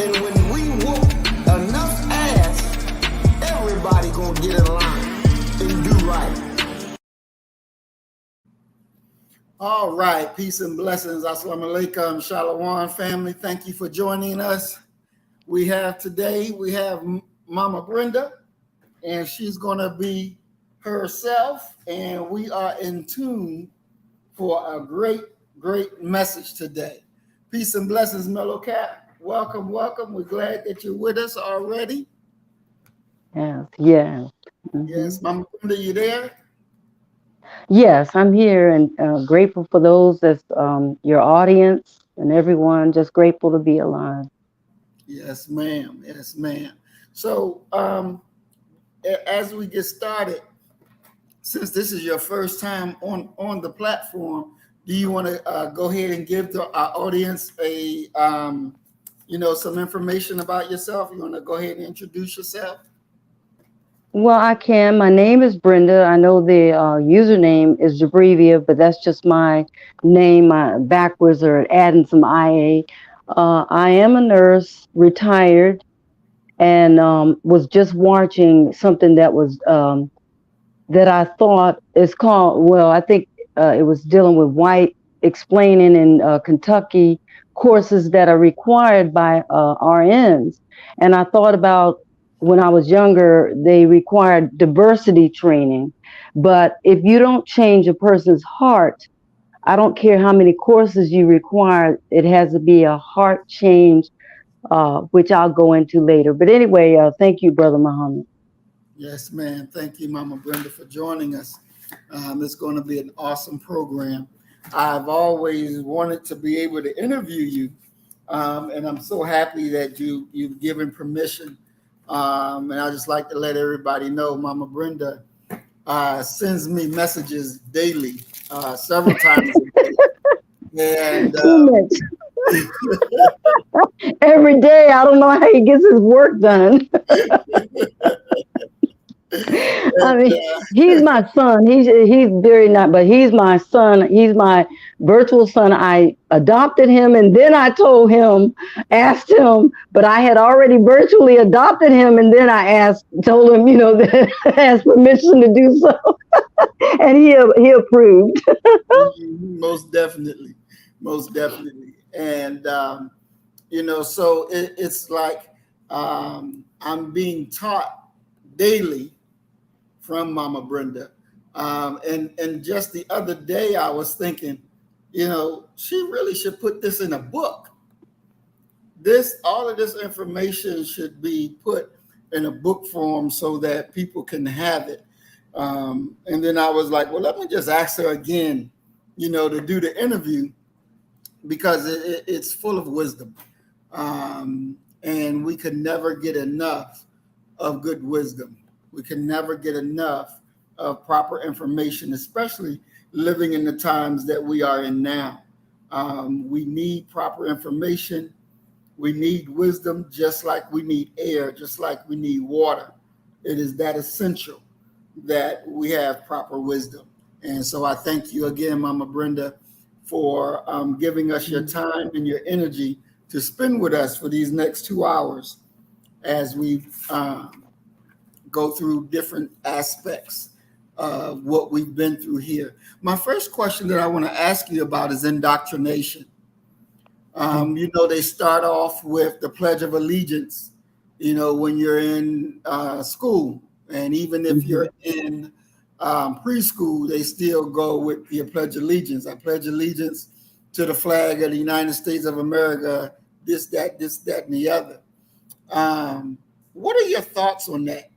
And when we whoop enough ass, everybody gonna get in line and do right. All right, peace and blessings. Assalamu alaikum, shalom, family. Thank you for joining us. We have Momma Brenda, and she's gonna be herself, and we are in tune for a great message today. Peace and blessings, Mellow Cat. Welcome. We're glad that you're with us already. Yes, yes. Mm-hmm. Yes, Momma Brenda, you there? Yes, I'm here and grateful for those that's your audience and everyone. Just grateful to be alive. Yes, ma'am. Yes, ma'am. So, as we get started, since this is your first time on the platform, do you want to go ahead and give our audience some information about yourself? You want to go ahead and introduce yourself? Well, I can. My name is Brenda. I know the username is Jabrivia, but that's just my name, my backwards or adding some IA. I am a nurse, retired, and was just watching something that was that I thought is called, well, I think it was dealing with white explaining in Kentucky courses that are required by RNs. And I thought about when I was younger, they required diversity training. But if you don't change a person's heart, I don't care how many courses you require, it has to be a heart change, which I'll go into later. But anyway, thank you, Brother Muhammad. Yes, ma'am. Thank you, Momma Brenda, for joining us. It's going to be an awesome program. I've always wanted to be able to interview you, and I'm so happy that you've given permission. And I just like to let everybody know, Momma Brenda sends me messages daily, several times a day. And Too much. Every day, I don't know how he gets his work done. I mean, he's my son. He's very not, but he's my son. He's my virtual son. I adopted him, and then I asked him, but I had already virtually adopted him, and then I told him, that asked permission to do so, and he approved. Most definitely, and so it's like I'm being taught daily from Momma Brenda. And just the other day I was thinking, she really should put this in a book. All of this information should be put in a book form so that people can have it. And then I was like, well, let me just ask her again, to do the interview, because it's full of wisdom. And we could never get enough of good wisdom. We can never get enough of proper information, especially living in the times that we are in now. We need proper information. We need wisdom, just like we need air, just like we need water. It is that essential that we have proper wisdom. And so I thank you again, Momma Brenda, for giving us your time and your energy to spend with us for these next 2 hours as we go through different aspects of what we've been through here. My first question that I want to ask you about is indoctrination. They start off with the Pledge of Allegiance, when you're in school. And even if you're in preschool, they still go with your Pledge of Allegiance. I pledge allegiance to the flag of the United States of America, this, that, and the other. What are your thoughts on that?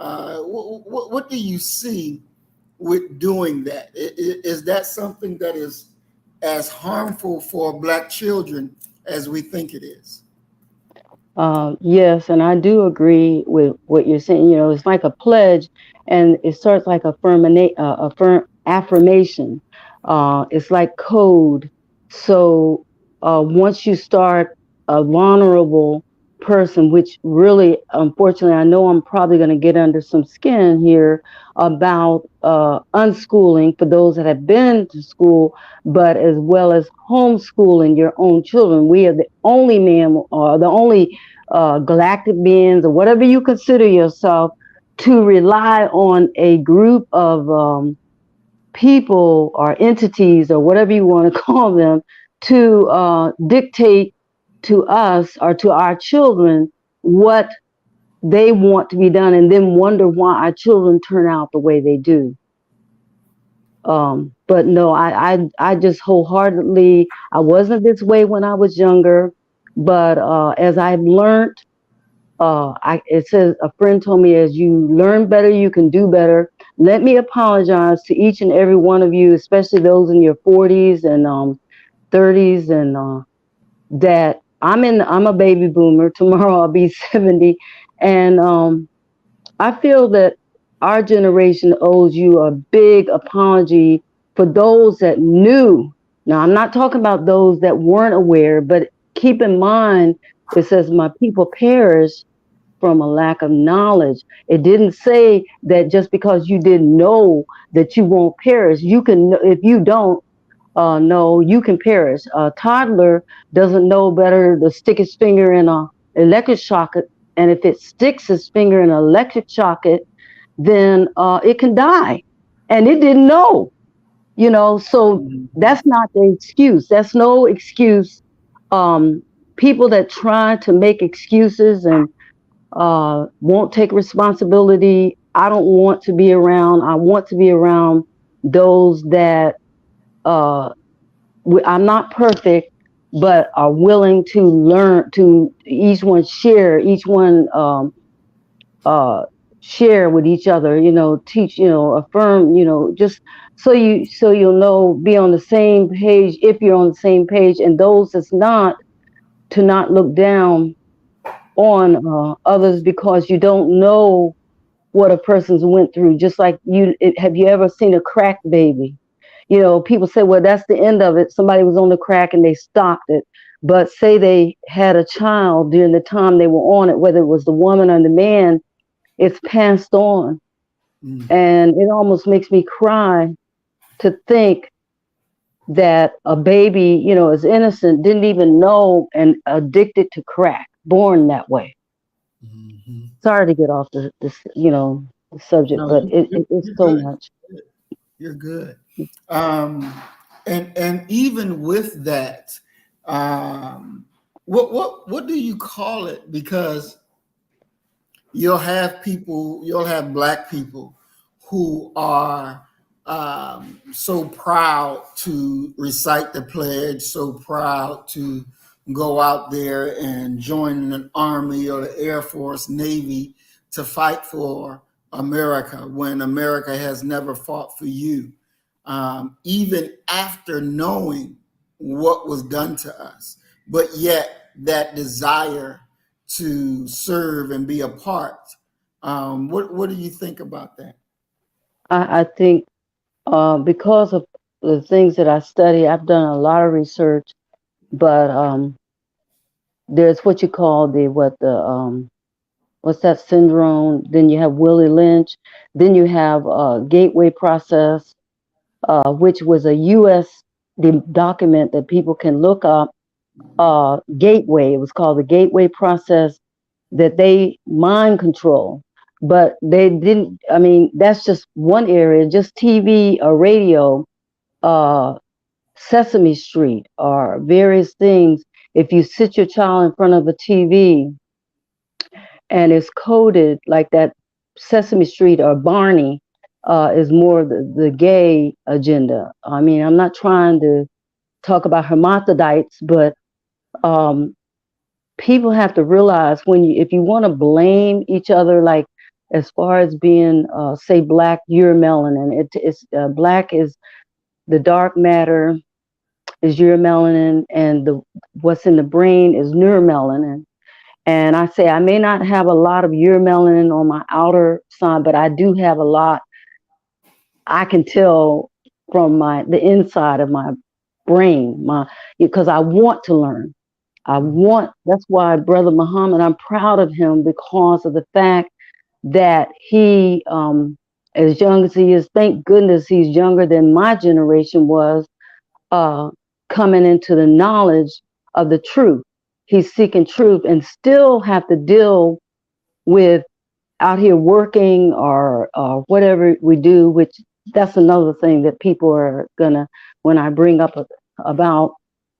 What do you see with doing that? Is that something that is as harmful for Black children as we think it is? Yes, and I do agree with what you're saying. It's like a pledge, and it starts like affirmation. It's like code. So once you start vulnerable person, which really, unfortunately, I know I'm probably going to get under some skin here about unschooling for those that have been to school, but as well as homeschooling your own children. We are the only man, or the only galactic beings, or whatever you consider yourself, to rely on a group of people or entities or whatever you want to call them to dictate to us or to our children what they want to be done, and then wonder why our children turn out the way they do. But no, I just wholeheartedly, I wasn't this way when I was younger, but as I've learned, it says, a friend told me, as you learn better, you can do better. Let me apologize to each and every one of you, especially those in your 40s and 30s, and that I'm a baby boomer. Tomorrow I'll be 70, and I feel that our generation owes you a big apology for those that knew. Now, I'm not talking about those that weren't aware, but keep in mind, it says, my people perish from a lack of knowledge. It didn't say that just because you didn't know that you won't perish. You can, if you don't know, you can perish. A toddler doesn't know better to stick his finger in a electric socket, and if it sticks his finger in an electric socket, then it can die, and it didn't know. So that's not the excuse. That's no excuse. Um, People that try to make excuses and won't take responsibility, I don't want to be around. I want to be around those that uh, I'm not perfect, but are willing to learn, to each one share, each one uh, share with each other. Teach, affirm. Just so you'll know, be on the same page if you're on the same page, and those that's not, to not look down on others because you don't know what a person's went through. Just like have you ever seen a crack baby? People say, well, that's the end of it. Somebody was on the crack and they stopped it. But say they had a child during the time they were on it, whether it was the woman or the man, it's passed on. Mm. And it almost makes me cry to think that a baby, is innocent, didn't even know, and addicted to crack, born that way. Mhm. Sorry to get off the subject, No, but it's you're so good. much. You're good. Um, and even with that, um, what do you call it? Because you'll have black people who are so proud to recite the pledge, so proud to go out there and join an army or the Air Force, Navy to fight for America when America has never fought for you. Even after knowing what was done to us, but yet that desire to serve and be a part. What do you think about that? I think because of the things that I study, I've done a lot of research, but there's what you call what's that syndrome? Then you have Willie Lynch. Then you have gateway process, which was a U.S. document that people can look up. Gateway. It was called the gateway process, that they mind control. But they didn't, I mean, that's just one area, just TV or radio, uh, Sesame Street, or various things. If you sit your child in front of a TV and it's coded like that, Sesame Street or Barney is more the gay agenda. I mean, I'm not trying to talk about hermaphrodites, but um, people have to realize, if you want to blame each other, like as far as being, say, black, you're melanin. It's black is the dark matter, is your melanin, and the what's in the brain is neuromelanin. And I say I may not have a lot of uromelanin on my outer side, but I do have a lot. I can tell from the inside of my brain, because I want to learn. That's why Brother Muhammad, I'm proud of him because of the fact that he, as young as he is, thank goodness he's younger than my generation was, uh, coming into the knowledge of the truth. He's seeking truth and still have to deal with out here working or whatever we do, which that's another thing that people are gonna, when I bring up about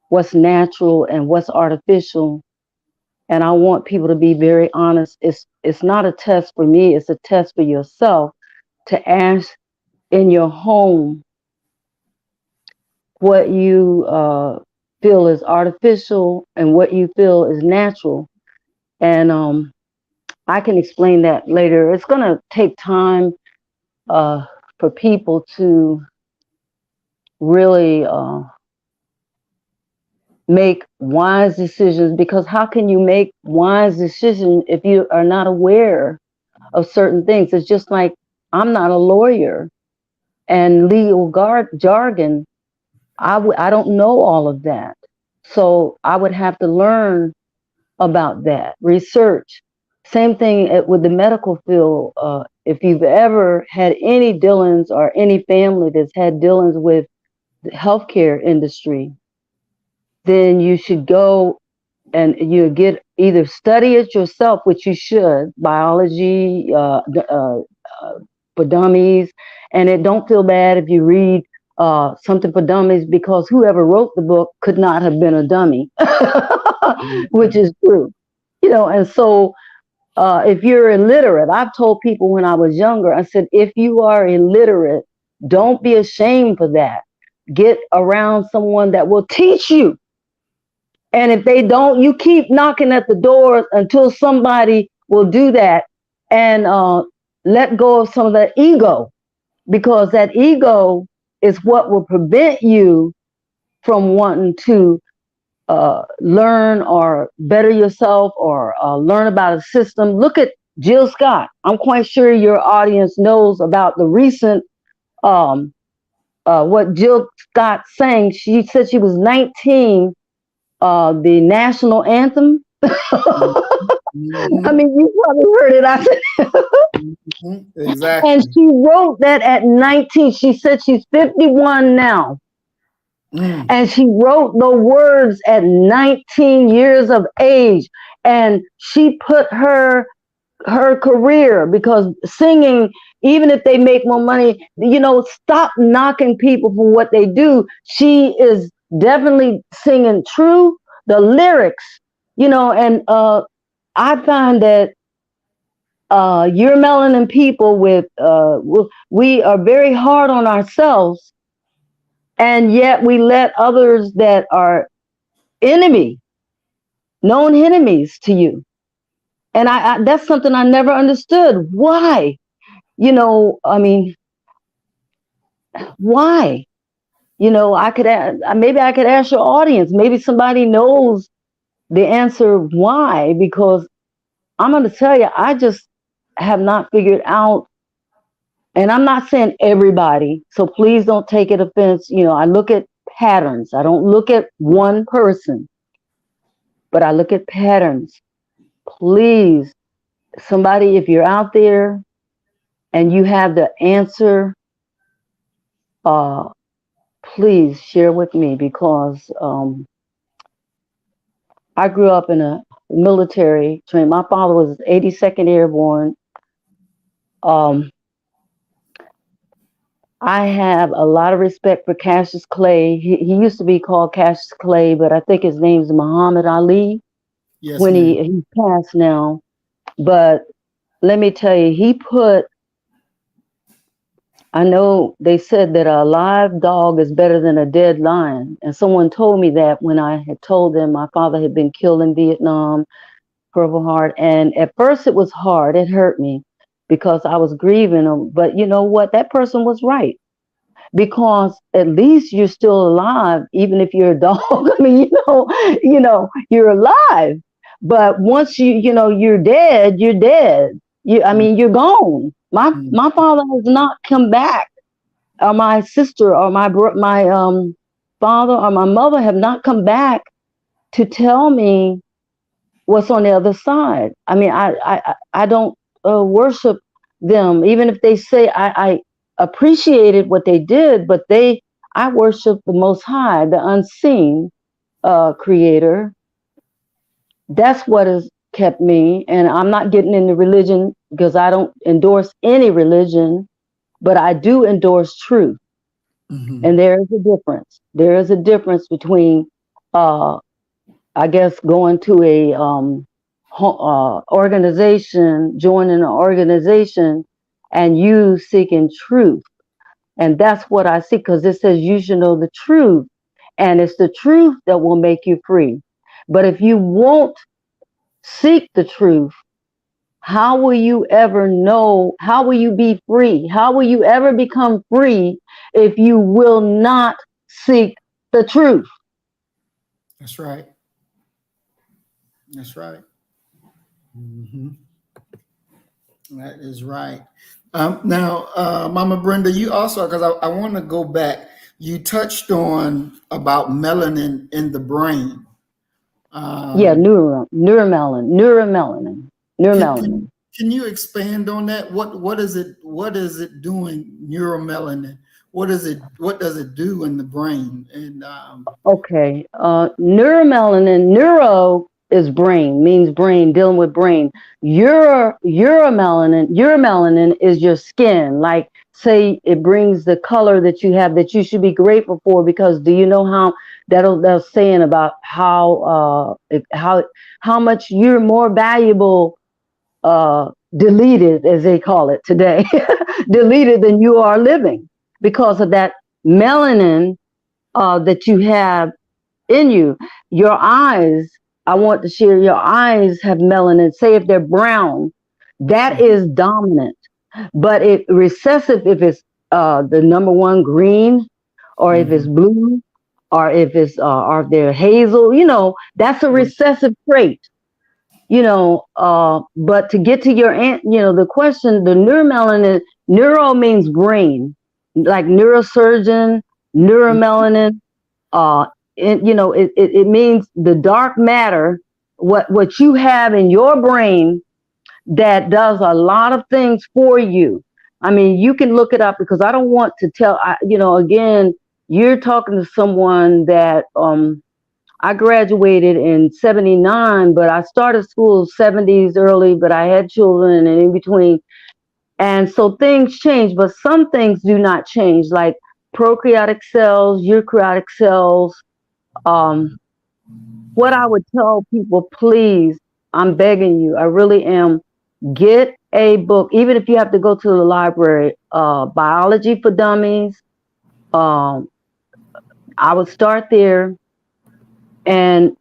what's natural and what's artificial. And I want people to be very honest. It's not a test for me, it's a test for yourself to ask in your home what you feel is artificial and what you feel is natural. And I can explain that later. It's going to take time uh, for people to really make wise decisions, because how can you make wise decisions if you are not aware of certain things? It's just like I'm not a lawyer, and legal jargon, I don't know all of that. So I would have to learn about that, research. Same thing with the medical field. If you've ever had any dealings or any family that's had dealings with the healthcare industry, then you should go and you get either study it yourself, which you should, biology for dummies, and it don't feel bad if you read something for dummies, because whoever wrote the book could not have been a dummy, which is true, and so if you're illiterate, I've told people when I was younger, I said, if you are illiterate, don't be ashamed for that. Get around someone that will teach you. And if they don't, you keep knocking at the door until somebody will do that, and let go of some of that ego, because that ego is what will prevent you from wanting to learn or better yourself, or learn about a system. Look at Jill Scott. I'm quite sure your audience knows about the recent what Jill Scott sang. She said she was 19. The national anthem. I mean, you probably heard it. I said, exactly. and she wrote that at 19. She said she's 51 now. And she wrote the words at 19 years of age. And she put her career, because singing, even if they make more money, stop knocking people for what they do. She is definitely singing true, the lyrics, and I find that you're melanin people we are very hard on ourselves, and yet we let others that are known enemies to you. And I that's something I never understood. Why? I mean, why? Maybe I could ask your audience. Maybe somebody knows the answer why, because I'm going to tell you, I just have not figured out. And I'm not saying everybody, so please don't take it offense. I look at patterns. I don't look at one person, but I look at patterns. Please, somebody, if you're out there and you have the answer, please share with me, because I grew up in a military train. My father was 82nd Airborne. I have a lot of respect for Cassius Clay. He used to be called Cassius Clay, but I think his name's Muhammad Ali. Yes, when ma'am. he passed now. But let me tell you, I know they said that a live dog is better than a dead lion. And someone told me that when I had told them my father had been killed in Vietnam, Purple Heart. And at first it was hard. It hurt me because I was grieving him. But you know what? That person was right. Because at least you're still alive, even if you're a dog. I mean, you're alive. But once you're dead, you're dead. You're gone. My father has not come back, or my sister, or my father, or my mother have not come back to tell me what's on the other side. I mean, I don't worship them, even if they say I appreciated what they did, but I worship the Most High, the unseen Creator. That's what has kept me, and I'm not getting into religion because I don't endorse any religion, but I do endorse truth. Hmm. And there is a difference. There is a difference between, uh, I guess, going to a organization, joining an organization, and you seeking truth. And that's what I see, because it says you should know the truth, and it's the truth that will make you free. But if you won't seek the truth, how will you ever know? How will you be free? How will you ever become free if you will not seek the truth? That's right. That's right. Hmm. That is right. Now, Mama Brenda, you also, because I want to go back, you touched on about melanin in the brain. Yeah, Um, can, neuromelanin. can you expand on that? What is it doing? Neuromelanin. What does it do in the brain? And Okay. Neuromelanin, neuro is brain, means brain, dealing with brain. Uromelanin is your skin. Like, say, it brings the color that you have that you should be grateful for, because do you know how that'll saying about how much you're more valuable, deleted, as they call it today, deleted than you are living, because of that melanin that you have in you. Your eyes, I want to share, your eyes have melanin. Say if they're brown, that is dominant. But it recessive if it's the number one green, or if it's mhm, blue, or if they're hazel, that's a recessive trait. But to get to your the question, the neuromelanin, neuro means brain, like neurosurgeon, neuromelanin, uh it means the dark matter, what you have in your brain that does a lot of things for you. I mean, you can look it up, because I don't want to tell, again, you're talking to someone that I graduated in 79, but I started school 70s early, but I had children and in between. And so things change, but some things do not change, like prokaryotic cells, eukaryotic cells. Um, what I would tell people, please, I'm begging you, I really am, get a book, even if you have to go to the library, Biology for Dummies. Um, I would start there. And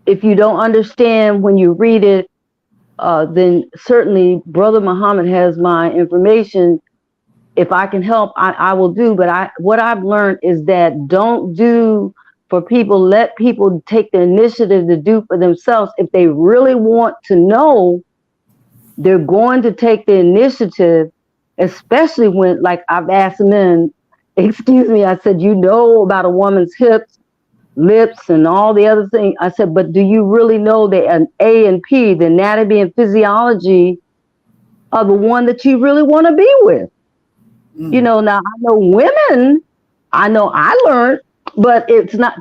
if you don't understand when you read it, then certainly Brother Muhammad has my information. If I can help, I will do. But what I've learned is that don't do for people. Let people take the initiative to do for themselves. If they really want to know, they're going to take the initiative, especially when, like, I've asked men, excuse me, I said, about a woman's hips, lips, and all the other things. I said, but do you really know the A and P, the anatomy and physiology of the one that you really want to be with? mm, Now I know women, I know I learned, but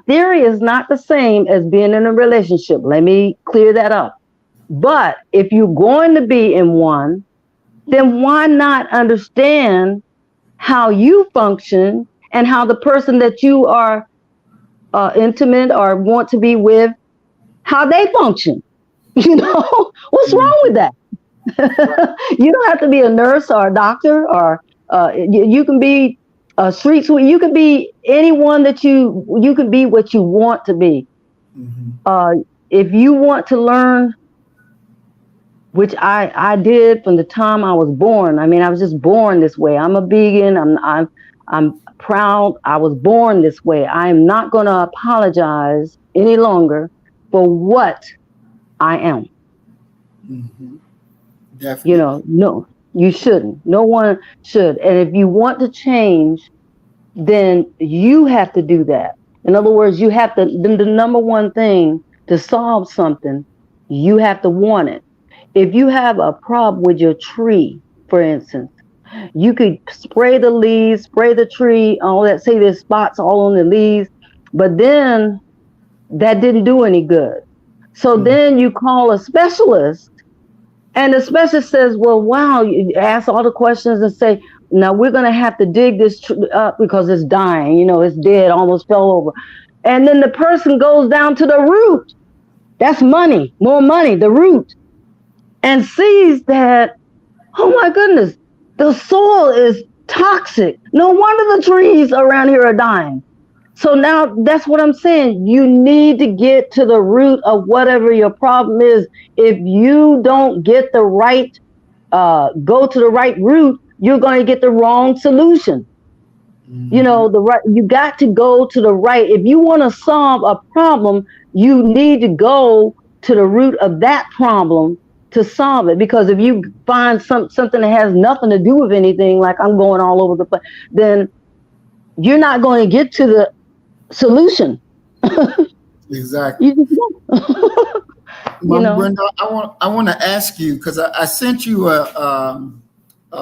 theory is not the same as being in a relationship. Let me clear that up. But if you're going to be in one, then why not understand how you function and how the person that you are intimate or want to be with, how they function? What's mm, wrong with that? right, You don't have to be a nurse or a doctor, or you can be a street sweeper. You can be anyone that you can be what you want to be. mhm, Uh, if you want to learn, which I did from the time I was born. I mean, I was just born this way. I'm a vegan. I'm proud. I was born this way. I am not going to apologize any longer for what I am. mhm, definitely. No, you shouldn't. No one should. And if you want to change, then you have to do that. In other words, you have to, the number one thing to solve something, you have to want it. If you have a problem with your tree, for instance, you could spray the leaves, spray the tree, all that, say there's spots all on the leaves, but then that didn't do any good. So Mm. then you call a specialist, and the specialist says, well, wow, you ask all the questions and say, now we're going to have to dig this up because it's dying, it's dead, almost fell over. And then the person goes down to the root. That's money, more money, the root, and sees that, oh my goodness, the soil is toxic. No wonder the trees around here are dying. So now that's what I'm saying. You need to get to the root of whatever your problem is. If you don't get the right, go to the right root, you're going to get the wrong solution. Mhm. You got to go to the right. If you want to solve a problem, you need to go to the root of that problem to solve it. Because if you find something that has nothing to do with anything, like I'm going all over the place, then you're not going to get to the solution. Exactly. You just won't. you Mom know. Brenda, I want to ask you because I sent you a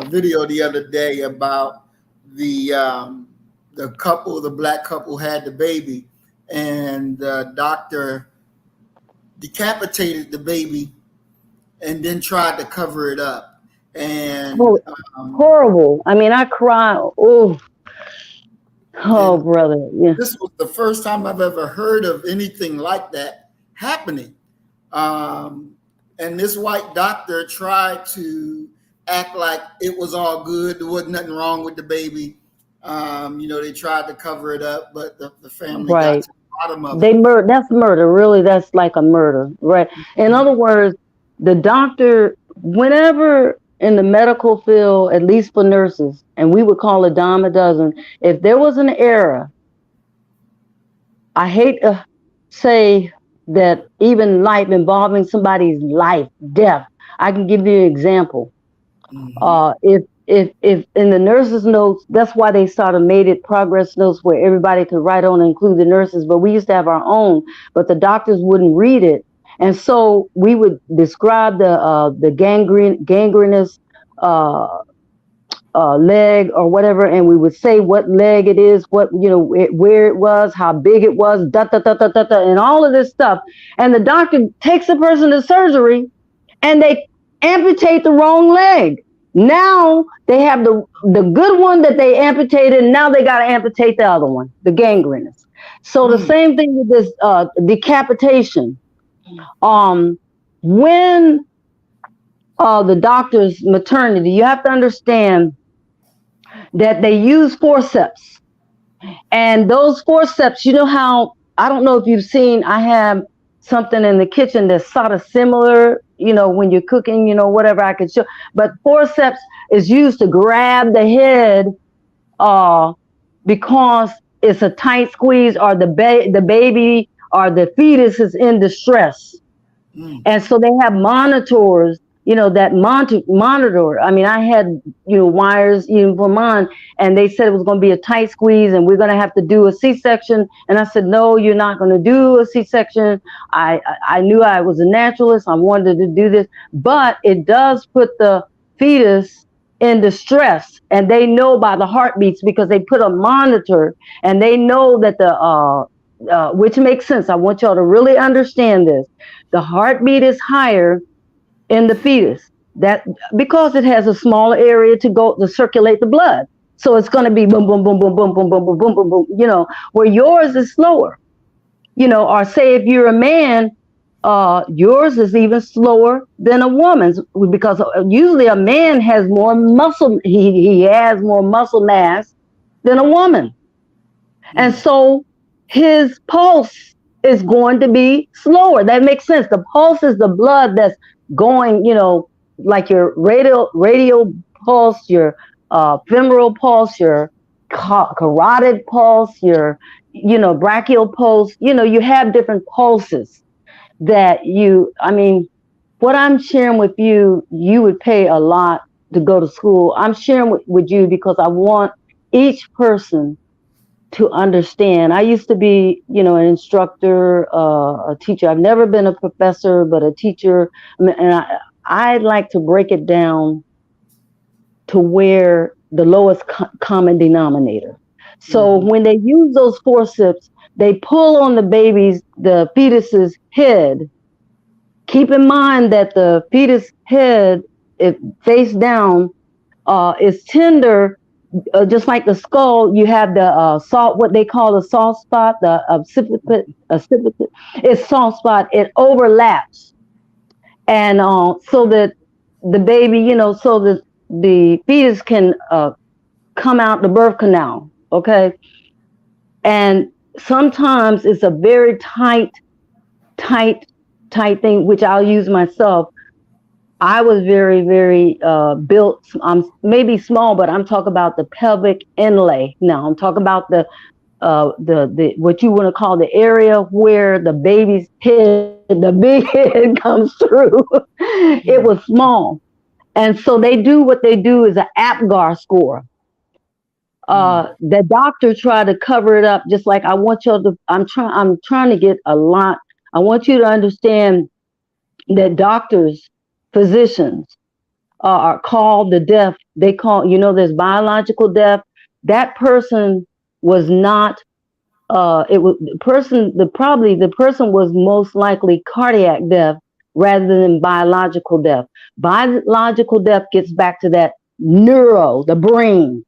video the other day about the couple, the black couple had the baby, and the doctor decapitated the baby and then tried to cover it up. And Oh, horrible. I mean, I cry. Oh, oh, and brother. Yeah. this was the first time I've ever heard of anything like that happening. Um, and this white doctor tried to act like it was all good. There wasn't nothing wrong with the baby. They tried to cover it up, but the family got Right. to the bottom of They it. murder. That's murder. Really, that's like a murder. Right. In other words, the doctor, whenever in the medical field, at least for nurses, and we would call a dime a dozen, if there was an error, I hate to say that even life involving somebody's life, death. I can give you an example. Mm-hmm. If in the nurses' notes, that's why they sort of made it progress notes where everybody could write on and include the nurses. But we used to have our own, but the doctors wouldn't read it, and so we would describe the gangrenous uh, leg or whatever, and we would say what leg it is, what where it was, how big it was, da da da da da da, and all of this stuff. And the doctor takes the person to surgery, and they amputate the wrong leg. Now they have the good one that they amputated, and now they got to amputate the other one, the gangrenous. So the Mm. same thing with this decapitation. Um, when the doctor's maternity, you have to understand that they use forceps. And those forceps, you know how, I don't know if you've seen, I have something in the kitchen that's sort of similar, when you're cooking, whatever I could show. But forceps is used to grab the head uh, because it's a tight squeeze, or the baby or the fetus is in distress. Mm. And so they have monitors, that monitor. I mean, I had, wires even for mine, and they said it was going to be a tight squeeze and we're going to have to do a C-section. And I said, no, you're not going to do a C-section. I knew I was a naturalist. I wanted to do this, but it does put the fetus in distress, and they know by the heartbeats because they put a monitor, and they know that which makes sense. I want y'all to really understand this. The heartbeat is higher in the fetus, that because it has a smaller area to go to circulate the blood. So it's going to be boom, boom, boom, boom, boom, boom, boom, boom, boom, boom, boom, where yours is slower, or say if you're a man, yours is even slower than a woman's, because usually a man has more muscle, he has more muscle mass than a woman. And Mm. so his pulse is going to be slower. That makes sense. The pulse is the blood that's going, like your radial pulse, your femoral pulse, your carotid pulse, your, brachial pulse. You have different pulses that I mean, what I'm sharing with you, you would pay a lot to go to school. I'm sharing with you because I want each person to understand. I used to be, an instructor, a teacher. I've never been a professor, but a teacher. And I like to break it down to where the lowest common denominator. So Mhm. when they use those forceps, they pull on the fetus's head. Keep in mind that the fetus head, if face down, is tender, just like the skull. You have the salt, what they call the soft spot, the occiput. It's soft spot. It overlaps, and so that the baby, so that the fetus can come out the birth canal. Okay, and sometimes it's a very tight, tight thing, which I'll use myself. I was very, very built. I'm maybe small, but I'm talking about the pelvic inlay. Now I'm talking about the what you want to call the area where the baby's head, the big head comes through. It was Mhm. small, and so they do what they do is an APGAR score. Mhm. The doctor tried to cover it up, just like I want you to. I'm trying to get a lot. I want you to understand that doctors, physicians, are called the deaf. They call, there's biological deaf. That person was not. It was the person. The person was most likely cardiac deaf rather than biological deaf. Biological deaf gets back to that the brain.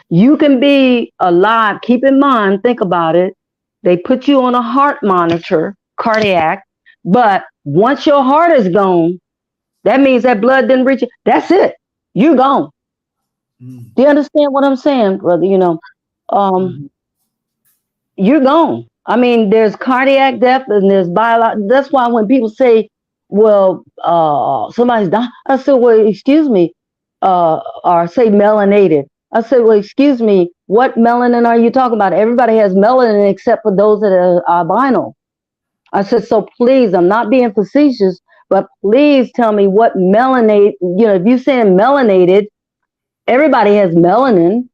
You can be alive. Keep in mind, think about it. They put you on a heart monitor, cardiac, but once your heart is gone, that means that blood didn't reach you. That's it. You're gone. Mhm. Do you understand what I'm saying, brother? Um, Mhm. you're gone. I mean, there's cardiac death and there's biological. That's why when people say, well, somebody's dying, I said, well, excuse me, or say melanated. I said, well, excuse me, what melanin are you talking about? Everybody has melanin except for those that are albino. I said, so please, I'm not being facetious, but please tell me what melanate, if you're saying melanated, everybody has melanin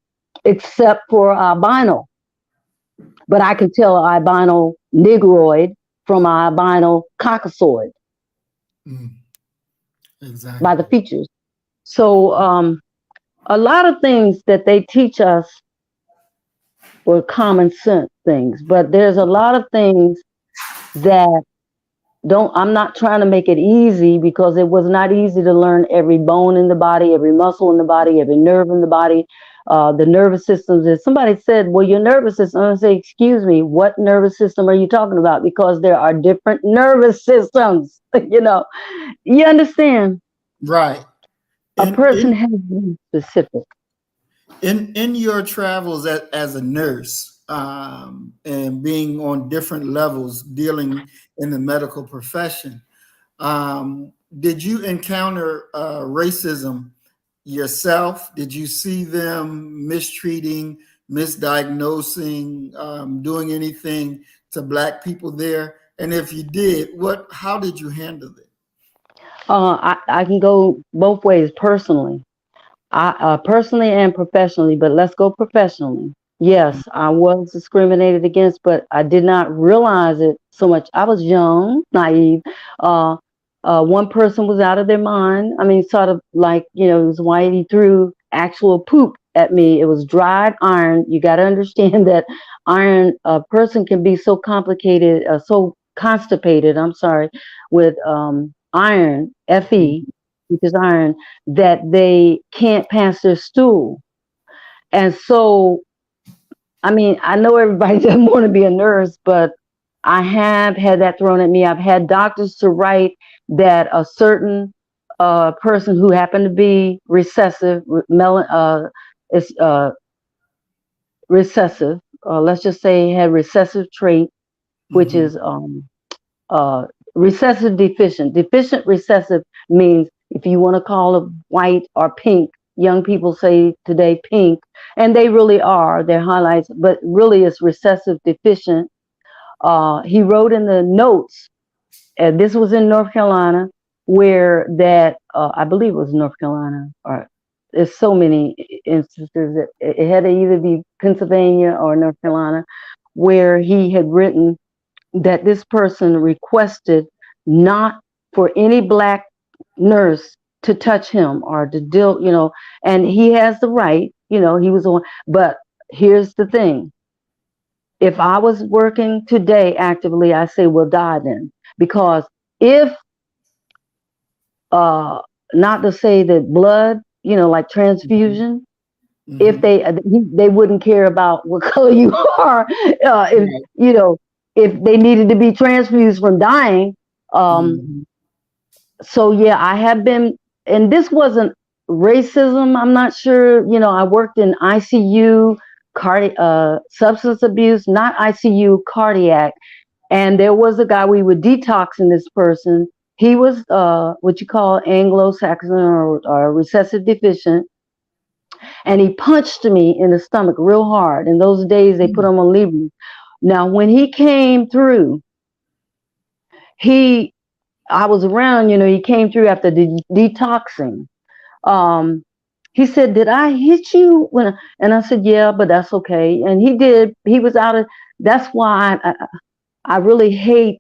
except for albino. But I can tell an albino negroid from an albino caucasoid Mhm. by the Exactly. features. So a lot of things that they teach us were common sense things, but there's a lot of things that don't I'm not trying to make it easy because it was not easy to learn every bone in the body, every muscle in the body, every nerve in the body, the nervous systems. If somebody said, well, your nervous system, I say, excuse me, what nervous system are you talking about? Because there are different nervous systems. You understand? Right. A In person in has to be specific. in your travels as a nurse, and being on different levels, dealing in the medical profession, did you encounter racism yourself? Did you see them mistreating, misdiagnosing, doing anything to Black people there? And if you did, how did you handle it? I can go both ways personally. Personally and professionally, but let's go professionally. Yes, I was discriminated against, but I did not realize it so much. I was young, naive. Uh, one person was out of their mind. I mean, sort of like, it was white. He threw actual poop at me. It was dried iron. You got to understand that iron, a person can be so complicated, so constipated, I'm sorry, with iron, Fe, which is iron, that they can't pass their stool. And so, I mean, I know everybody doesn't want to be a nurse, but I have had that thrown at me. I've had doctors to write that a certain person who happened to be recessive, is recessive, let's just say had recessive trait, which Mm-hmm. is uh, recessive deficient. Deficient recessive means, if you want to call it white or pink, young people say today pink, and they really are, they're highlights, but really it's recessive deficient. He wrote in the notes, and this was in North Carolina, where that, I believe it was North Carolina, or there's so many instances that it had to either be Pennsylvania or North Carolina, where he had written that this person requested not for any black nurse to touch him or to deal, and he has the right, he was on. But here's the thing: if I was working today actively, I say, well, die then, because if uh, not to say that blood, like Mhm. transfusion, if Mhm. they wouldn't care about what color you are, if Right. if they needed to be transfused from dying. um Mhm. so yeah, I have been, and this wasn't racism, I'm not sure. I worked in ICU, substance abuse, not ICU, cardiac. And there was a guy, we were detoxing this person. He was what you call Anglo-Saxon, or recessive deficient, and he punched me in the stomach real hard. In those days, they put Mm. him on leave. Now, when he came through, he I was around. He came through after the detoxing. Um, he said, "Did I hit you?" And I said, "Yeah, but that's okay." And he did. He was out of. That's why I really hate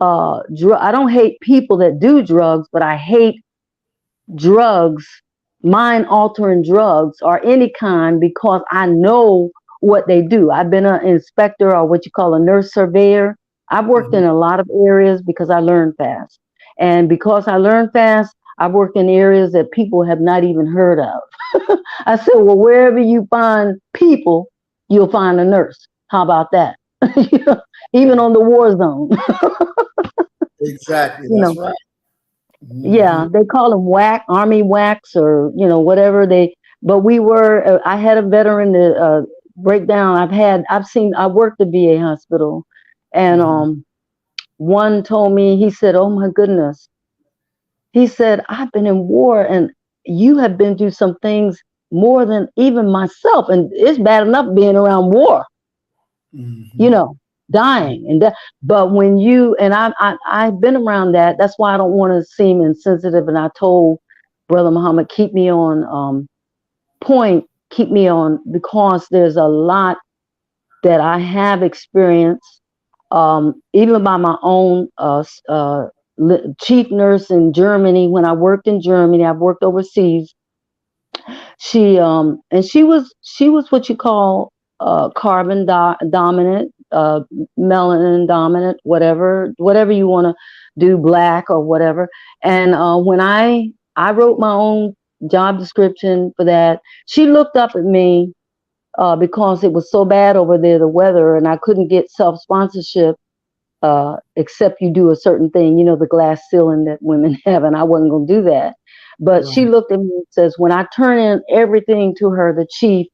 I don't hate people that do drugs, but I hate drugs, mind altering drugs or any kind, because I know what they do. I've been an inspector, or what you call a nurse surveyor. I've worked Mhm. in a lot of areas because I learned fast. And because I learned fast, I've worked in areas that people have not even heard of. I said, well, wherever you find people, you'll find a nurse. How about that? Even on the war zone. Exactly. you That's know right. Hmm. Yeah, they call them whack, army whacks, or whatever they. But we were. I had a veteran to break down. I worked at VA hospital, and Hmm. one told me. He said, "Oh my goodness," he said, "I've been in war, and you have been through some things more than even myself, and it's bad enough being around war." you Hmm. know, dying and that. But when you and I've been around that. That's why I don't want to seem insensitive. And I told Brother Muhammad, keep me on point, keep me on, because there's a lot that I have experienced, even by my own chief nurse in Germany. When I worked in Germany, I've worked overseas. She was what you call carbon dominant, melanin dominant, whatever you want to do, black or whatever. And when I wrote my own job description for that, she looked up at me because it was so bad over there, the weather, and I couldn't get self sponsorship except you do a certain thing, the glass ceiling that women have, and I wasn't going to do that. But she Right. looked at me and says, when I turn in everything to her, the chief,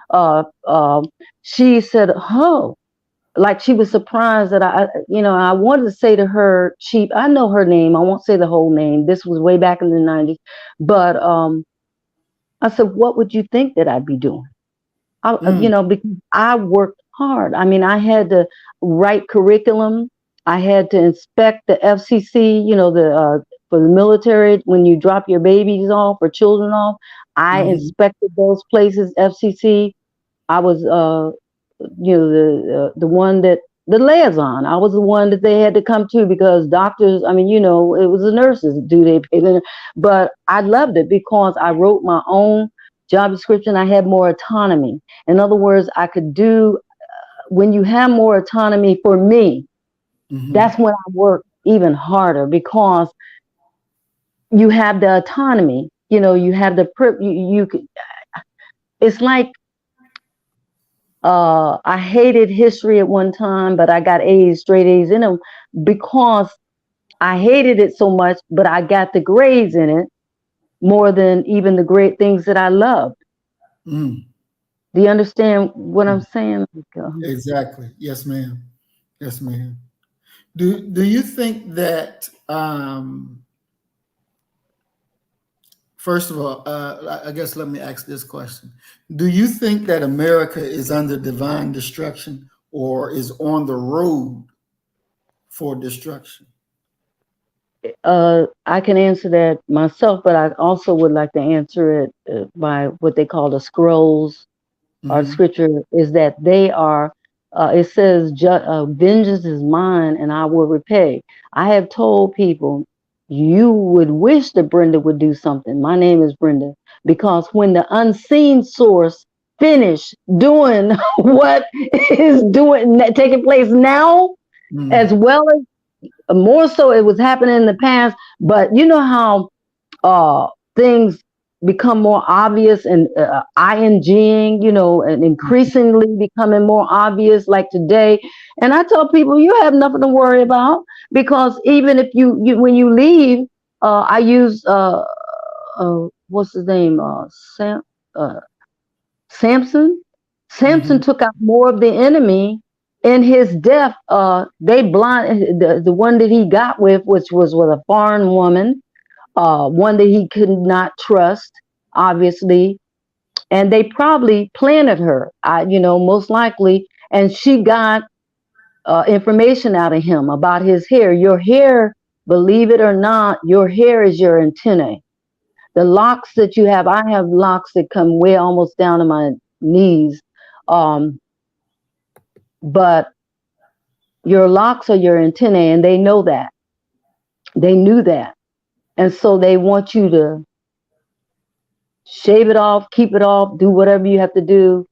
uh, uh, she said, "Oh," like she was surprised that I wanted to say to her, chief, I know her name. I won't say the whole name. This was way back in the 90s. But I said, what would you think that I'd be doing? Mm. Because I worked hard. I mean, I had to write curriculum. I had to inspect the FCC, for the military, when you drop your babies off or children off. I Hmm. inspected those places, FCC. I was, the one that the liaison. I was the one that they had to come to, because doctors, I mean, it was the nurses. Do they pay them? But I loved it because I wrote my own job description. I had more autonomy. In other words, I could do, when you have more autonomy, for me, Hmm. that's when I work even harder, because you have the autonomy. You have the you could. It's like I hated history at one time, but I got A's, straight A's in them, because I hated it so much, but I got the grades in it more than even the great things that I loved. Mm. Do you understand what I'm saying? Like, Exactly. Yes, ma'am. Yes, ma'am. Do you think that first of all, I guess let me ask this question: do you think that America is under divine destruction or is on the road for destruction? I can answer that myself, but I also would like to answer it by what they call the scrolls or Hmm. scripture, is that they are, it says, vengeance is mine and I will repay. I have told people, you would wish that Brenda would do something. My name is Brenda, because when the unseen source finish doing what is doing, taking place now, as well as more so it was happening in the past, but you know how uh things become more obvious and ing, and increasingly becoming more obvious like today. And I tell people, you have nothing to worry about, because even if you when you leave, I use what's his name, Sam, uh Samson. Samson Hmm. took out more of the enemy in his death. They blind the one that he got with, which was with a foreign woman, one that he could not trust, obviously, and they probably planted her. Most likely, and she got information out of him about his hair. Your hair, believe it or not, your hair is your antennae. The locks that you have, I have locks that come way almost down to my knees. Um, but your locks are your antennae, and they know that. They knew that. And so they want you to shave it off, keep it off, do whatever you have to do.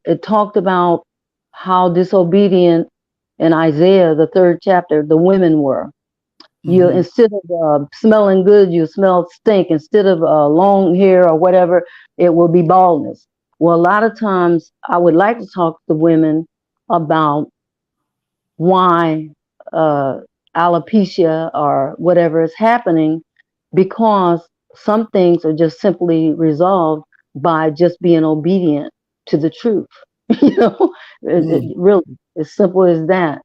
It talked about how disobedient in Isaiah, the third chapter, the women were. You, Hmm. instead of smelling good, you smell stink. Instead of long hair or whatever, it will be baldness. Well, a lot of times I would like to talk to women about why uh, alopecia or whatever is happening, because some things are just simply resolved by just being obedient to the truth. you know, really, as simple as that.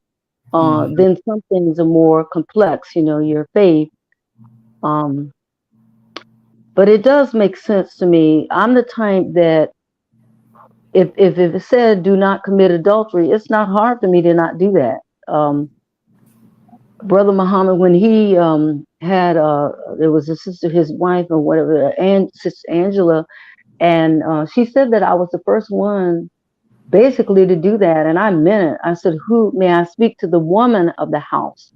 Hmm. Then some things are more complex, your faith. Um, but it does make sense to me. I'm the type that if it said do not commit adultery, it's not hard for me to not do that. Brother Muhammad, when he had there was a sister, his wife or whatever, and Sister Angela, and she said that I was the first one basically to do that, and I meant it. I said, "Who may I speak to the woman of the house?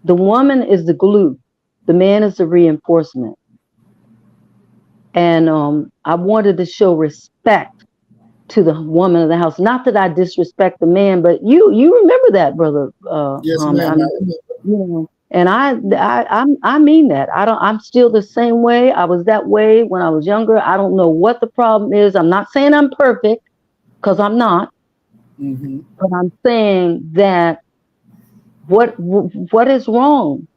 The woman is the glue, the man is the reinforcement." And I wanted to show respect to the woman of the house. Not that I disrespect the man, but you remember that, Brother Yes, Muhammad. ma'am. I I mean, remember. and I mean that. I'm still the same way. I was that way when I was younger. I don't know what the problem is. I'm not saying I'm perfect, because I'm not, Hmm. but I'm saying that what is wrong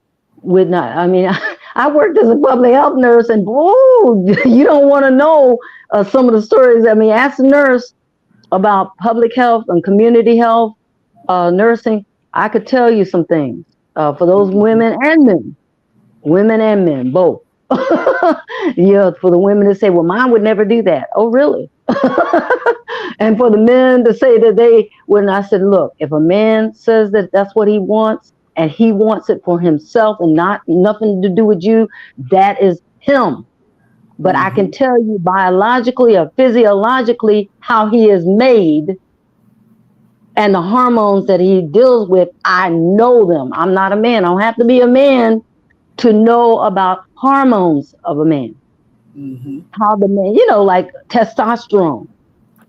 with not? I mean, I worked as a public health nurse, and whoa, you don't want to know some of the stories. I mean, ask the nurse about public health and community health, nursing. I could tell you some things for those women and men both. Yeah, for the women to say, "Well, mine would never do that." Oh, really? And for the men to say that they when I said, "Look, if a man says that that's what he wants, and he wants it for himself and not nothing to do with you, that is him. But I can Hmm. tell you biologically or physiologically how he is made and the hormones that he deals with. I know them. I'm not a man. I don't have to be a man to know about hormones of a man. Hmm. How the man, like testosterone,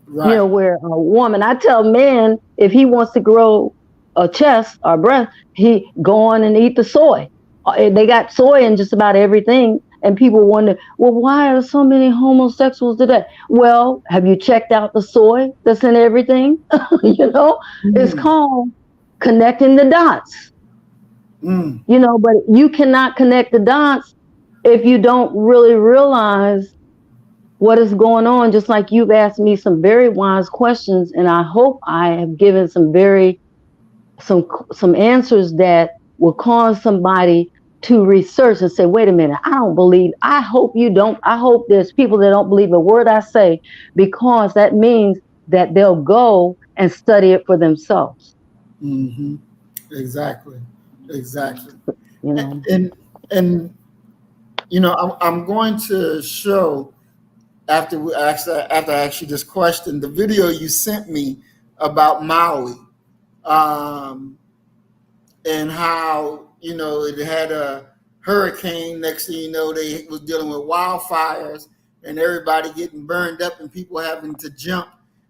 Right. where a woman, I tell men, if he wants to grow a chest or breast, he go on and eat the soy. They got soy in just about everything. And people wonder, well, why are so many homosexuals today? Well, have you checked out the soy that's in everything? It's Mm. called connecting the dots. Mm. But you cannot connect the dots if you don't really realize what is going on. Just like you've asked me some very wise questions, and I hope I have given some answers that will cause somebody to research and say, wait a minute, I don't believe. I hope you don't. I hope there's people that don't believe a word I say, because that means that they'll go and study it for themselves. Hmm. Exactly. Exactly. you know. And I'm going to show after I ask you this question, the video you sent me about Maui, um, and how it had a hurricane. Next thing you know, they was dealing with wildfires and everybody getting burned up and people having to jump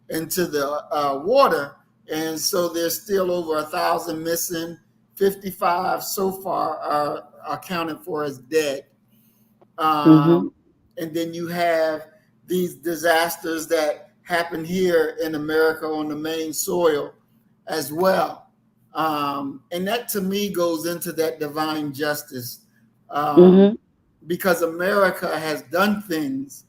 into the water. And so there's still over 1,000 missing. 55 so far are accounted for as dead. Mm-hmm. Um, and then you have these disasters that happen here in America on the main soil as well. And that to me goes into that divine justice, um, Mm-hmm. because America has done things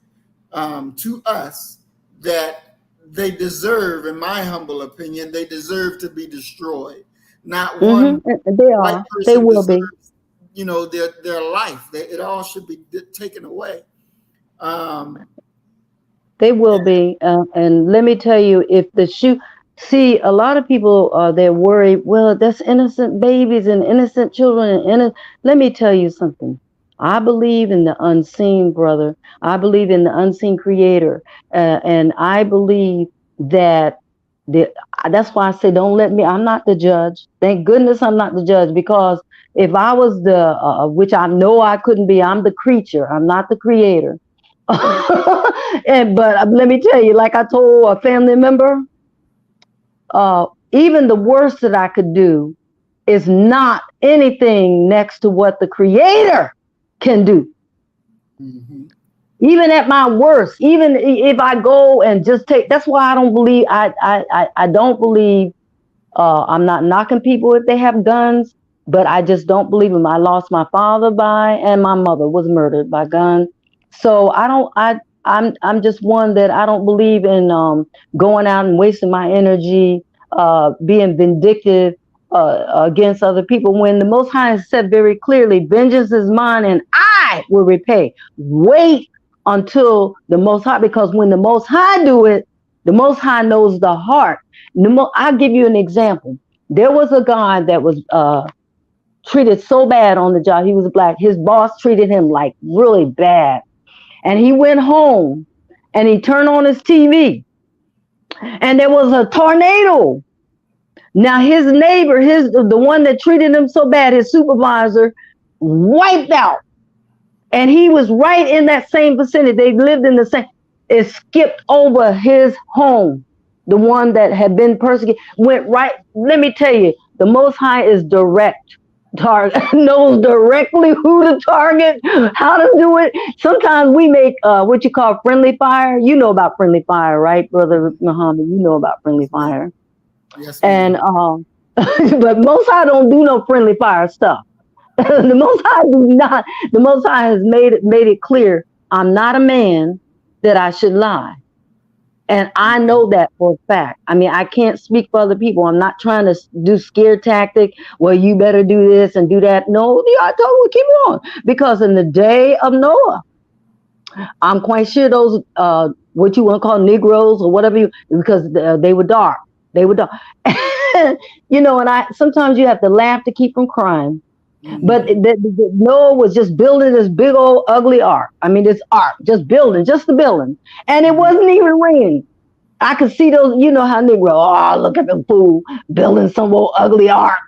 to us that they deserve, in my humble opinion, they deserve to be destroyed. Not one Mm-hmm. They white are. They person will be. deserves, their life. It all should be taken away. Um, They will be. And let me tell you, if the shoe, see, a lot of people, they're worried, well, that's innocent babies and innocent children. Let me tell you something. I believe in the unseen, brother. I believe in the unseen creator. And I believe that the, that's why I say, don't let me, I'm not the judge. Thank goodness I'm not the judge, because if I was the, which I know I couldn't be, I'm the creature, I'm not the creator. But let me tell you, like I told a family member, even the worst that I could do is not anything next to what the creator can do. mhm. Even at my worst, even if I go and just take, that's why I don't believe, I don't believe, I'm not knocking people if they have guns, but I just don't believe them. I lost my father by, and my mother was murdered by gun. So I don't. I'm just one that I don't believe in going out and wasting my energy, being vindictive against other people. When the Most High has said very clearly, "Vengeance is mine, and I will repay." Wait until the Most High, because when the Most High do it, the Most High knows the heart. I'll give you an example. There was a guy that was treated so bad on the job. He was black. His boss treated him like really bad. And he went home and he turned on his TV and there was a tornado. Now his neighbor, the one that treated him so bad, his supervisor, wiped out. And he was right in that same vicinity. They lived in the same. It skipped over his home. The one that had been persecuted went right. Let me tell you, the Most High is direct. Target knows directly who to target, how to do it. Sometimes we make what you call friendly fire. You know about friendly fire, right, Brother Muhammad? You know about friendly Yes, ma'am. fire. Yes, And ma'am. but Most High don't do no friendly fire stuff. The Most High do not. The Most High has made it clear. I'm not a man that I should lie, and I know that for a fact. I mean, I can't speak for other people. I'm not trying to do scare tactic. Well, you better do this and do that. No, yeah, I told you keep on, because in the day of Noah, I'm quite sure those what you want to call Negroes or whatever because they were dark. They were dark. And I sometimes you have to laugh to keep from crying. But Mm-hmm. Noah was just building this big old ugly ark. I mean, this ark, just building, just the building. And it Mm-hmm. wasn't even raining. I could see those, you know how Negro, oh, look at the fool building some old ugly ark,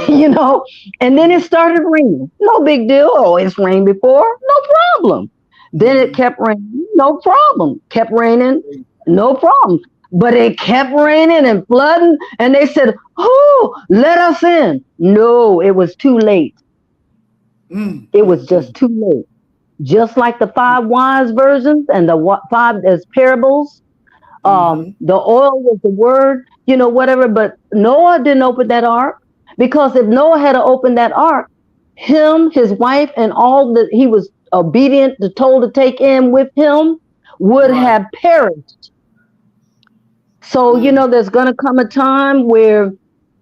you know. And then it started raining. No big deal. Oh, it's rained before. No problem. Then it Mm-hmm. kept raining. No problem. Kept raining. No problem. But it kept raining and flooding. And they said, oh, let us in. No, it was too late. It was Mm-hmm. just too late. Just like the five wise versions and the five as parables, Mm-hmm. the oil was the word, whatever. But Noah didn't open that ark, because if Noah had opened that ark, him, his wife, and all that he was obedient to told to take in with him would Right. have perished. So, Mm. there's going to come a time where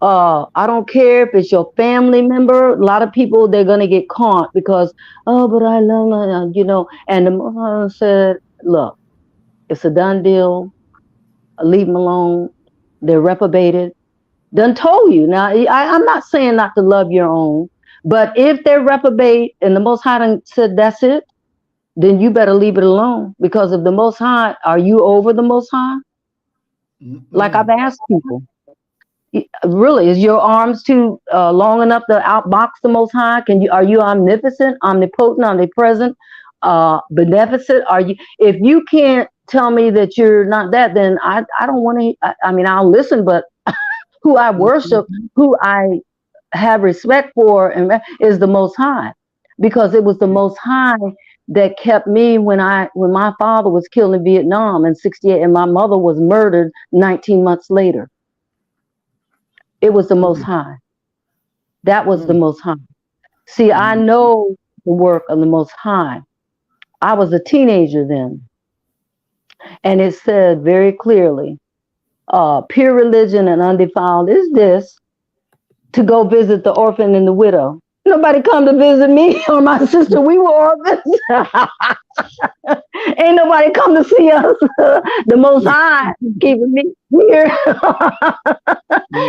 I don't care if it's your family member. A lot of people, they're going to get caught because, oh, but I love my, And the mother said, look, it's a done deal. Leave them alone. They're reprobated. Done told you. Now, I'm not saying not to love your own, But if they're reprobate and the Most High done said that's it, then you better leave it alone. Because if the Most High, are you over the Most High? Like I've Mm-mm. asked people, really, is your arms too long enough to outbox the Most High? Can you? Are you omnipotent, omnipotent, omnipresent, beneficent? Are you? If you can't tell me that you're not that, then I don't want to. I mean, I'll listen, but who I worship, Mhm. who I have respect for, and is the Most High, because it was the Most High that kept me when my father was killed in Vietnam in '68, and my mother was murdered 19 months later. It was the Most Mm, High. That was the mm, Most High. See, I mm, know the work of the Most High. I was a teenager then, and it said very clearly, pure religion and undefiled is this, to go visit the orphan and the widow. Nobody come to visit me or my sister. We were orphans. Ain't nobody come to see us. The Most High keeping me here.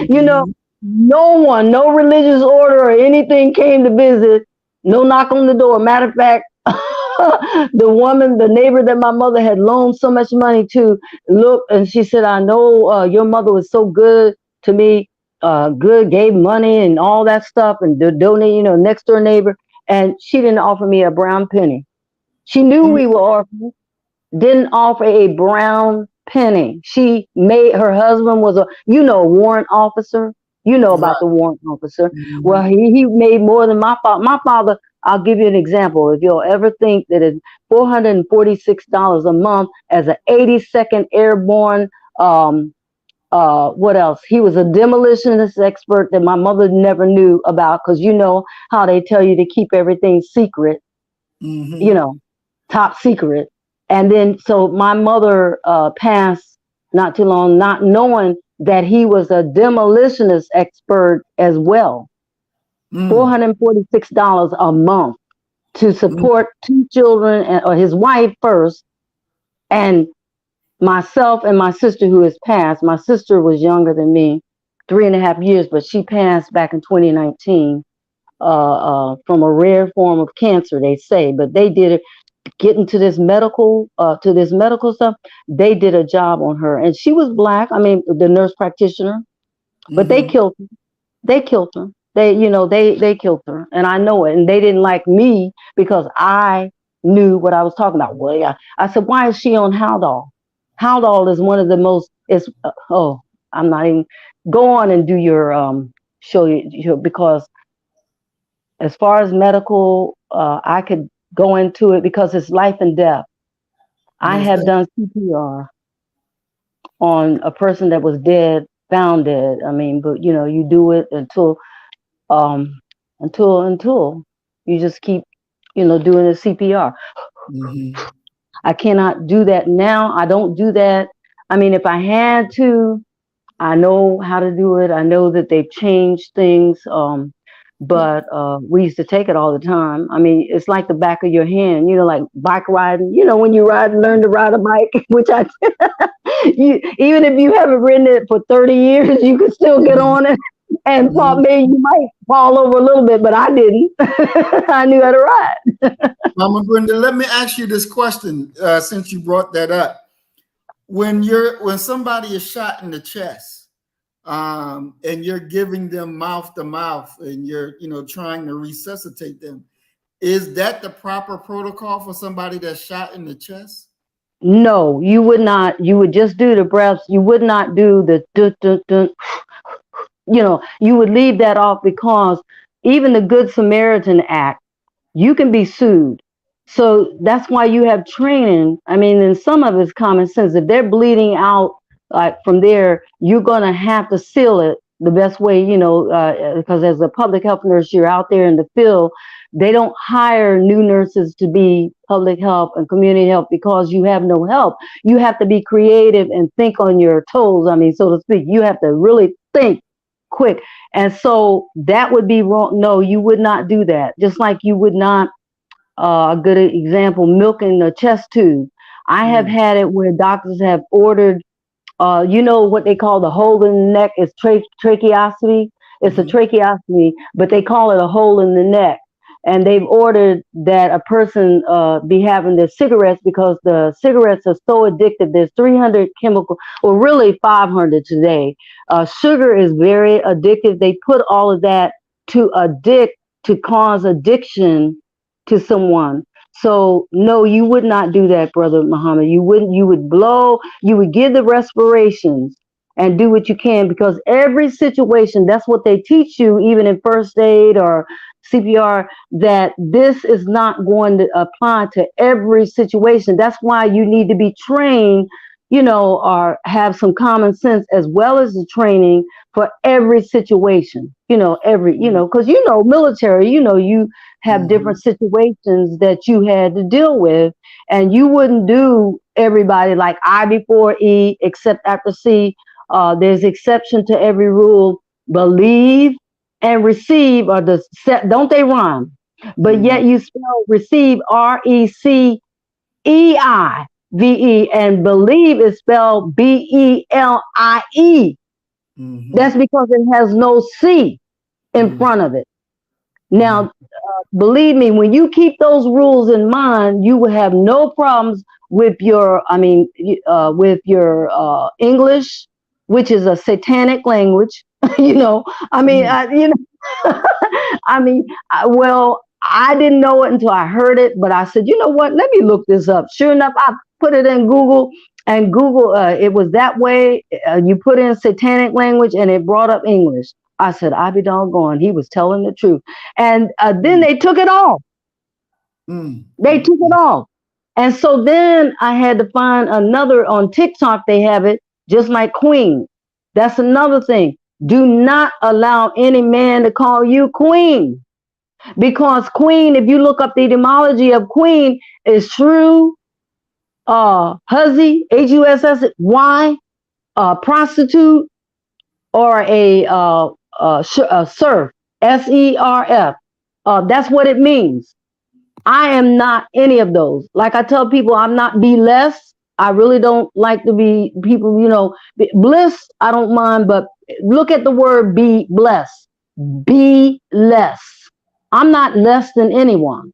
You know, mhm, no one, no religious order or anything came to visit. No knock on the door. Matter of fact, the woman, the neighbor that my mother had loaned so much money to, looked and she said, "I know your mother was so good to me. Good, gave money and all that stuff, and donate, next door neighbor." And she didn't offer me a brown penny. She knew mm. we were orphans, didn't offer a brown penny. She made, her husband was a warrant officer. You know about Right. the warrant officer. Well, Mhm, he made more than my father. My father, I'll give you an example. If you'll ever think that it's $446 a month as an 82nd Airborne, what else? He was a demolitionist expert that my mother never knew about, because you know how they tell you to keep everything secret, you mhm, know, top secret. And then, so my mother passed not too long, not knowing that he was a demolitionist expert as well. mm, $446 a month to mm, support two children, or his wife first, and myself and my sister who has passed. My sister was younger than me, 3.5 years, but she passed back in 2019 from a rare form of cancer, they say. But they did it, getting to this medical stuff. They did a job on her, and she was black. I mean, the nurse practitioner, but they mhm, killed her. They killed her. They killed her, and I know it. And they didn't like me because I knew what I was talking about. Well, yeah, I said, why is she on Haldol? Haldol is one of the most. It's I'm not even. Go on and do your show because as far as medical, I could go into it because it's life and death. I most have done CPR on a person that was dead, found dead. I mean, but you do it um until you just keep doing the CPR. definitely. I cannot do that now. I don't do that. I mean, if I had to, I know how to do it. I know that they've changed things. But we used to take it all the time. I mean, it's like the back of your hand, like bike riding. When you learn to ride a bike, which even if you haven't ridden it for 30 years, you can still get Mhm, on it and fall. mhm. Maybe you might fall over a little bit, but I didn't. I knew how to ride. Mama Brenda, let me ask you this question since you brought that up. When somebody is shot in the chest, and you're giving them mouth to mouth, and you're trying to resuscitate them, is that the proper protocol for somebody that's shot in the chest? No, you would not. You would just do the breaths. You would not do the dun, dun, dun. You would leave that off, because even the Good Samaritan Act, you can be sued. So that's why you have training. I mean, and some of it's common sense. If they're bleeding out, like from there, you're going to have to seal it the best way, because as a public health nurse, you're out there in the field. They don't hire new nurses to be public health and community health because you have no help. You have to be creative and think on your toes. I mean, so to speak, you have to really think quick. And so that would be wrong. No, you would not do that. Just like you would not, a good example, milking the chest tube. I have Mm, had it where doctors have ordered, what they call the hole in the neck is tracheostomy. It's a tracheostomy, but they call it a hole in the neck. And they've ordered that a person be having their cigarettes because the cigarettes are so addictive. There's 300 chemical, or really 500 today. Sugar is very addictive. They put all of that to addict, to cause addiction to someone. So no, you would not do that, Brother Muhammad. You wouldn't. You would blow. You would give the respirations and do what you can, because every situation, that's what they teach you, even in first aid or CPR, that this is not going to apply to every situation. That's why you need to be trained, or have some common sense as well as the training for every situation. Because military, you have different situations that you had to deal with, and you wouldn't do everybody like I before E, except after C. There's exception to every rule. Believe and receive are don't they rhyme? But yet you spell receive RECEIVE, and believe is spelled BELIE. That's because it has no C in front of it. Now, believe me, when you keep those rules in mind, you will have no problems with your English, which is a satanic language. Well, I didn't know it until I heard it, but I said, you know what? Let me look this up. Sure enough, I put it in Google, and Google, it was that way. You put in satanic language, and it brought up English. I said, I be doggone, he was telling the truth. And then they took it off. They took it off. And so then I had to find another on TikTok. They have it just like queen. That's another thing. Do not allow any man to call you queen, because queen, if you look up the etymology of queen, is shrew, hussy, HUSSY, prostitute, or a serf, SERF. That's what it means. I am not any of those. Like I tell people, I'm not be less. I really don't like to be people, bliss, I don't mind, but look at the word be blessed. Be less. I'm not less than anyone.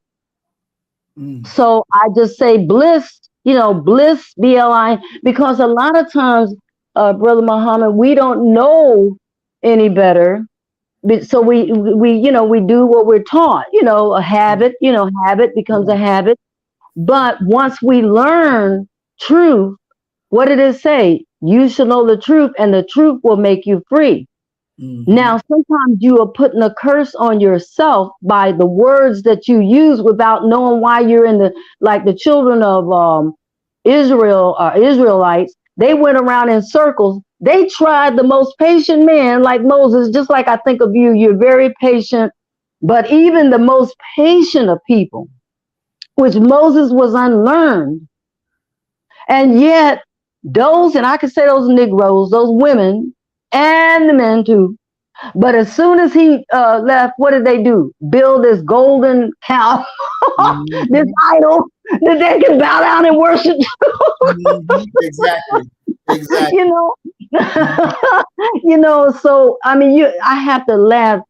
So I just say bliss, bliss, BLI, because a lot of times, Brother Muhammad, we don't know any better. So we do what we're taught, a habit, habit becomes a habit. But once we learn truth, what did it say? You shall know the truth, and the truth will make you free. Now, sometimes you are putting a curse on yourself by the words that you use without knowing why you're like the children of Israelites. They went around in circles. They tried the most patient man like Moses, just like I think of you. You're very patient, but even the most patient of people, which Moses was unlearned. And yet those, and I could say those Negroes, those women, and the men too. But as soon as he left, what did they do? Build this golden cow, this idol that they can bow down and worship. Exactly. So I mean, I have to laugh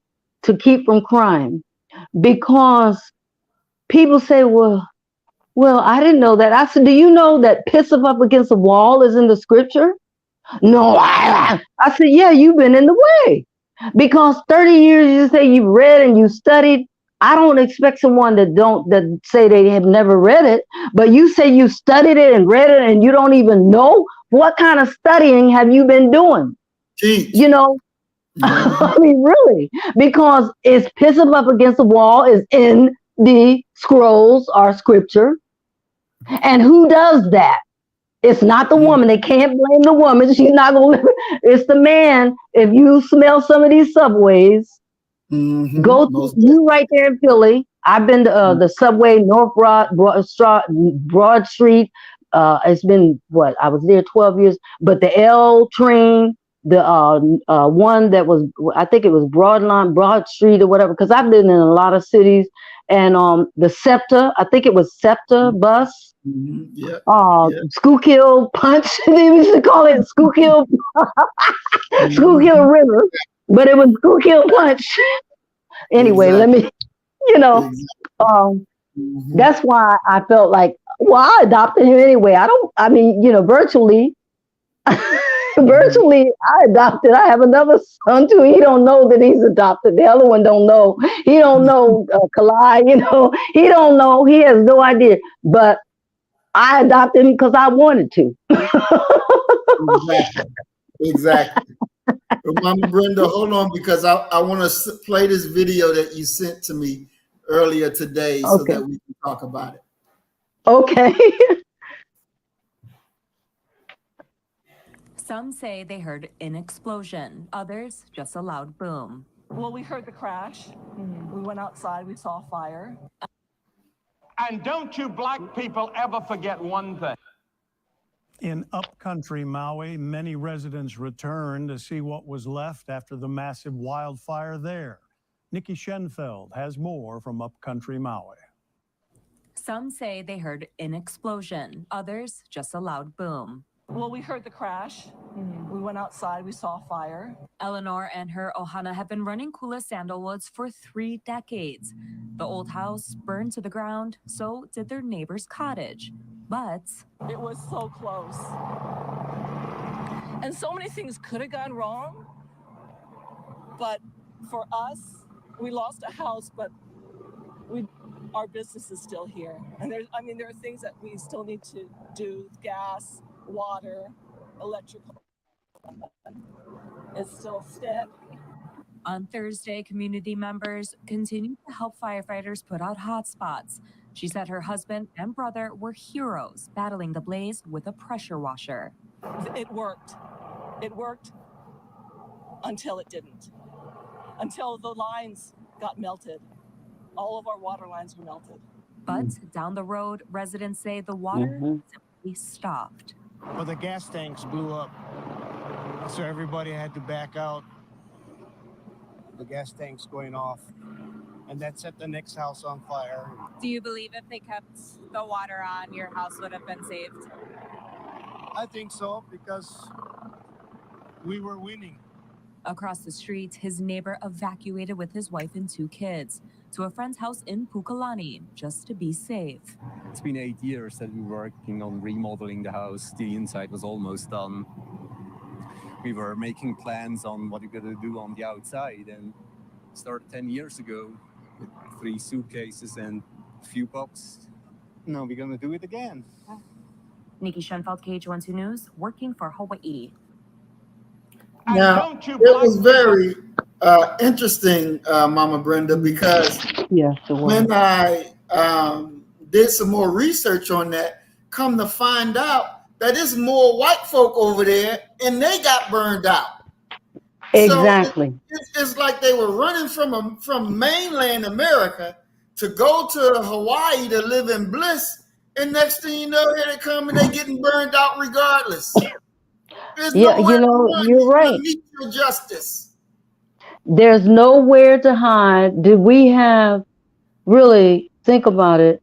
to keep from crying, because people say, well, I didn't know that. I said, do you know that pissing up against a wall is in the scripture? No, I said, yeah, you've been in the way. Because 30 years you say you've read and you studied. I don't expect someone that say they have never read it, but you say you studied it and read it and you don't even know. What kind of studying have you been doing? Jeez. I mean, really, because it's pissing up against the wall is in the scrolls or scripture. And who does that? It's not the woman. They can't blame the woman. She's not going to. It's the man. If you smell some of these subways, go to you right there in Philly. I've been to the subway, North Broad Street. It's been I was there 12 years. But the L train, the one that was, I think it was Broad Street or whatever. Because I've been in a lot of cities. And the SEPTA, I think it was SEPTA bus. Schuylkill Punch. They used to call it Schuylkill River. but it was who killed Punch. Anyway, let Exactly. me, you know, Exactly. um, Hmm. that's why I felt like, well, I adopted him anyway. I don't, I mean, virtually, Hmm. virtually, I adopted. I have another son too. He don't know that he's adopted. The other one don't know. He don't know Kalai. He don't know. He has no idea. But I adopted him because I wanted to. Exactly. Exactly. But Mama Brenda, hold on because I want to play this video that you sent to me earlier today so Okay. that we can talk about it. Okay. Some say they heard an explosion, others just a loud boom. Well, we heard the crash. We went outside, we saw fire. And don't you black people ever forget one thing. In upcountry Maui, many residents returned to see what was left after the massive wildfire there. Nikki Schenfeld has more from upcountry Maui. Some say they heard an explosion, others just a loud boom. Well, we heard the crash. We went outside, we saw fire. Eleanor and her ohana have been running Kula Sandalwoods for 3 decades. The old house burned to the ground, so did their neighbor's cottage. But It was so close. And so many things could have gone wrong. But for us, we lost a house, but our business is still here. And there are things that we still need to do: gas, water, electrical. It's still standing. on Thursday, community members continued to help firefighters put out hotspots. She said her husband and brother were heroes battling the blaze with a pressure washer. It worked. It worked until it didn't. Until the lines got melted. All of our water lines were melted. But down the road, residents say the water simply stopped. Well, the gas tanks blew up, so everybody had to back out. The gas tanks going off, and that set the next house on fire. Do you believe if they kept the water on, your house would have been saved? I think so, because we were winning. Across the street, his neighbor evacuated with his wife and 2 kids to a friend's house in Pukalani just to be safe. It's been 8 years that we were working on remodeling the house. The inside was almost done. We were making plans on what we're going to do on the outside, and started 10 years ago with 3 suitcases and a few boxes. Now we're going to do it again. Nikki Schenfeld, KH12 News, working for Hawaii. And Now, don't you it black was people very interesting, Mama Brenda, because Yes, it was. when I did some more research on that, come to find out that there's more white folk over there and they got burned out. Exactly. So it's like they were running from mainland America to go to Hawaii to live in bliss. And next thing you know, here they come and they getting burned out regardless. There's Yeah, nowhere to run. you're You're right. gonna meet your justice. There's nowhere to hide. Did we have really think about it?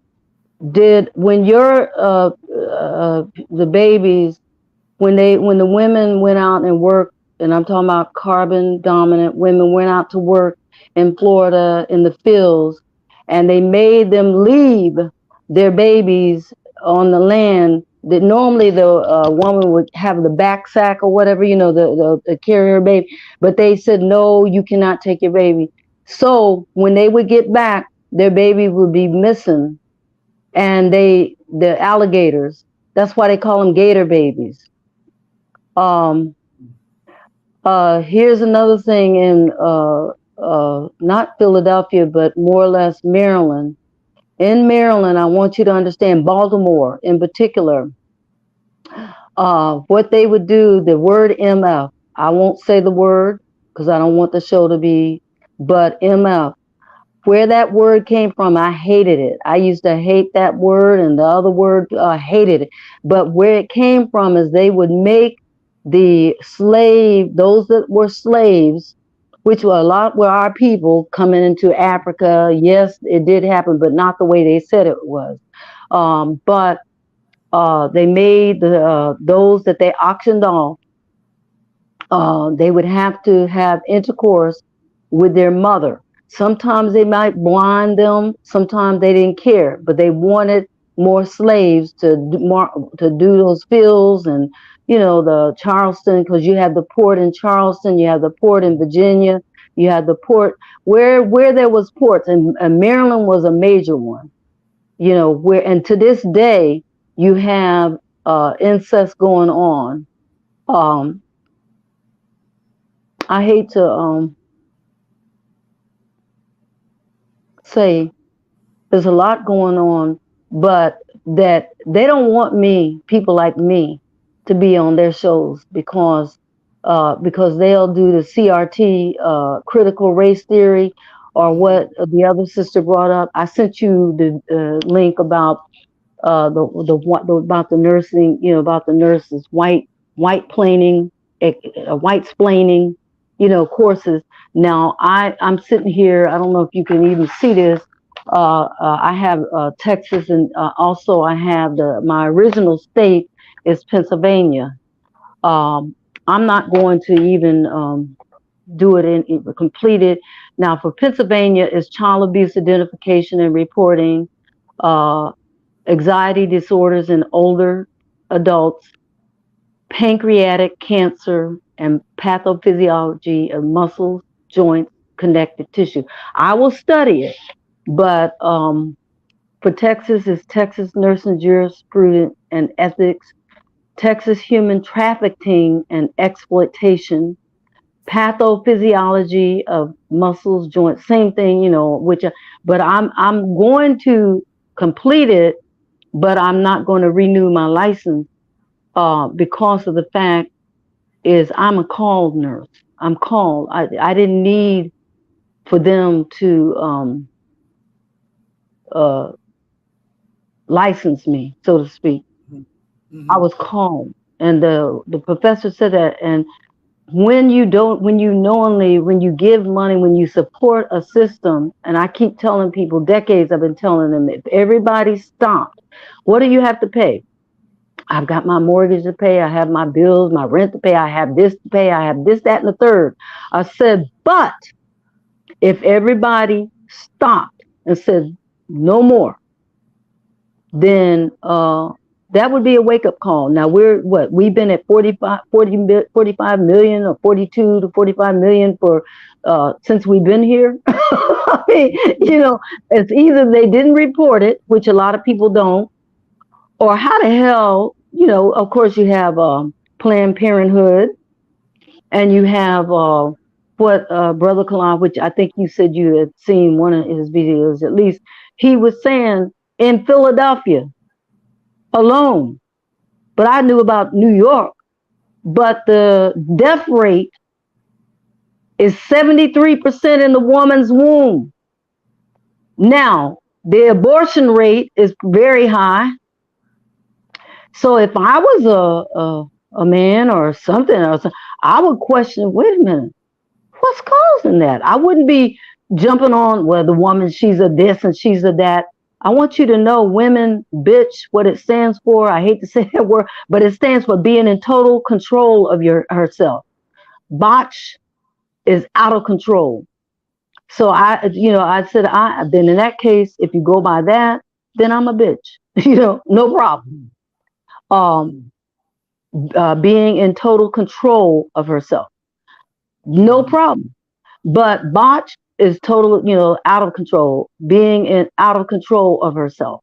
Did when your the babies when the women went out and worked, and I'm talking about carbon dominant women went out to work in Florida in the fields, and they made them leave their babies on the land. That normally the woman would have the back sack or whatever, the carrier baby, but they said no, you cannot take your baby. So when they would get back, their baby would be missing, and the alligators. That's why they call them gator babies. Here's another thing in not Philadelphia, but more or less Maryland. In Maryland, I want you to understand Baltimore in particular. What they would do, the word MF. I won't say the word because I don't want the show to be, but MF. Where that word came from, I hated it. I used to hate that word, and the other word, hated it. But where it came from is they would make those that were slaves, which were a lot were our people coming into Africa. Yes, it did happen, but not the way they said it was. But they made those that they auctioned off, They would have to have intercourse with their mother. Sometimes they might blind them. Sometimes they didn't care, but they wanted more slaves to do those fields and the Charleston, because you have the port in Charleston, you have the port in Virginia, you have the port where there was ports, and Maryland was a major one. Where, and to this day you have incest going on. Um, I hate to say there's a lot going on, but that they don't want people like me, to be on their shows because they'll do the CRT, critical race theory, or what the other sister brought up. I sent you the link about about the nursing, about the nurses, white planing, white splaining, courses. Now I'm sitting here. I don't know if you can even see this. I have Texas, and also I have my original state is Pennsylvania. Um, I'm not going to even do it in complete it. Now for Pennsylvania is child abuse identification and reporting. Uh, Anxiety disorders in older adults, pancreatic cancer, and pathophysiology of muscles, joints, connective tissue. I will study it, but for Texas is Texas Nursing Jurisprudence and Ethics, Texas Human Trafficking and Exploitation, pathophysiology of muscles, joints, same thing, but I'm going to complete it, but I'm not going to renew my license because of the fact is I'm a called nurse. I'm called. I didn't need for them to uh, license me, so to speak. I was called, and the professor said that. And when you knowingly, when you give money, when you support a system, and I keep telling people, decades I've been telling them, if everybody stopped, what do you have to pay? I've got my mortgage to pay. I have my bills, my rent to pay. I have this to pay. I have this, that, and the third. I said, but if everybody stopped and said no more, then that would be a wake-up call. Now we've been at 45 million or 42 to 45 million for since we've been here. I mean, it's either they didn't report it, which a lot of people don't, or how the hell, of course you have Planned Parenthood, and you have what Brother Kalam, which I think you said you had seen one of his videos at least, he was saying in Philadelphia alone, but I knew about New York, but the death rate is 73% in the woman's womb. Now, the abortion rate is very high. So if I was a man or something else, I would question, wait a minute, what's causing that? I wouldn't be jumping on, well, the woman, she's a this and she's a that. I want you to know, women, bitch, what it stands for. I hate to say that word, but it stands for being in total control of herself. Botch is out of control. So I said, then in that case, if you go by that, then I'm a bitch, no problem. Being in total control of herself, no problem. But botch is total, out of control, being out of control of herself.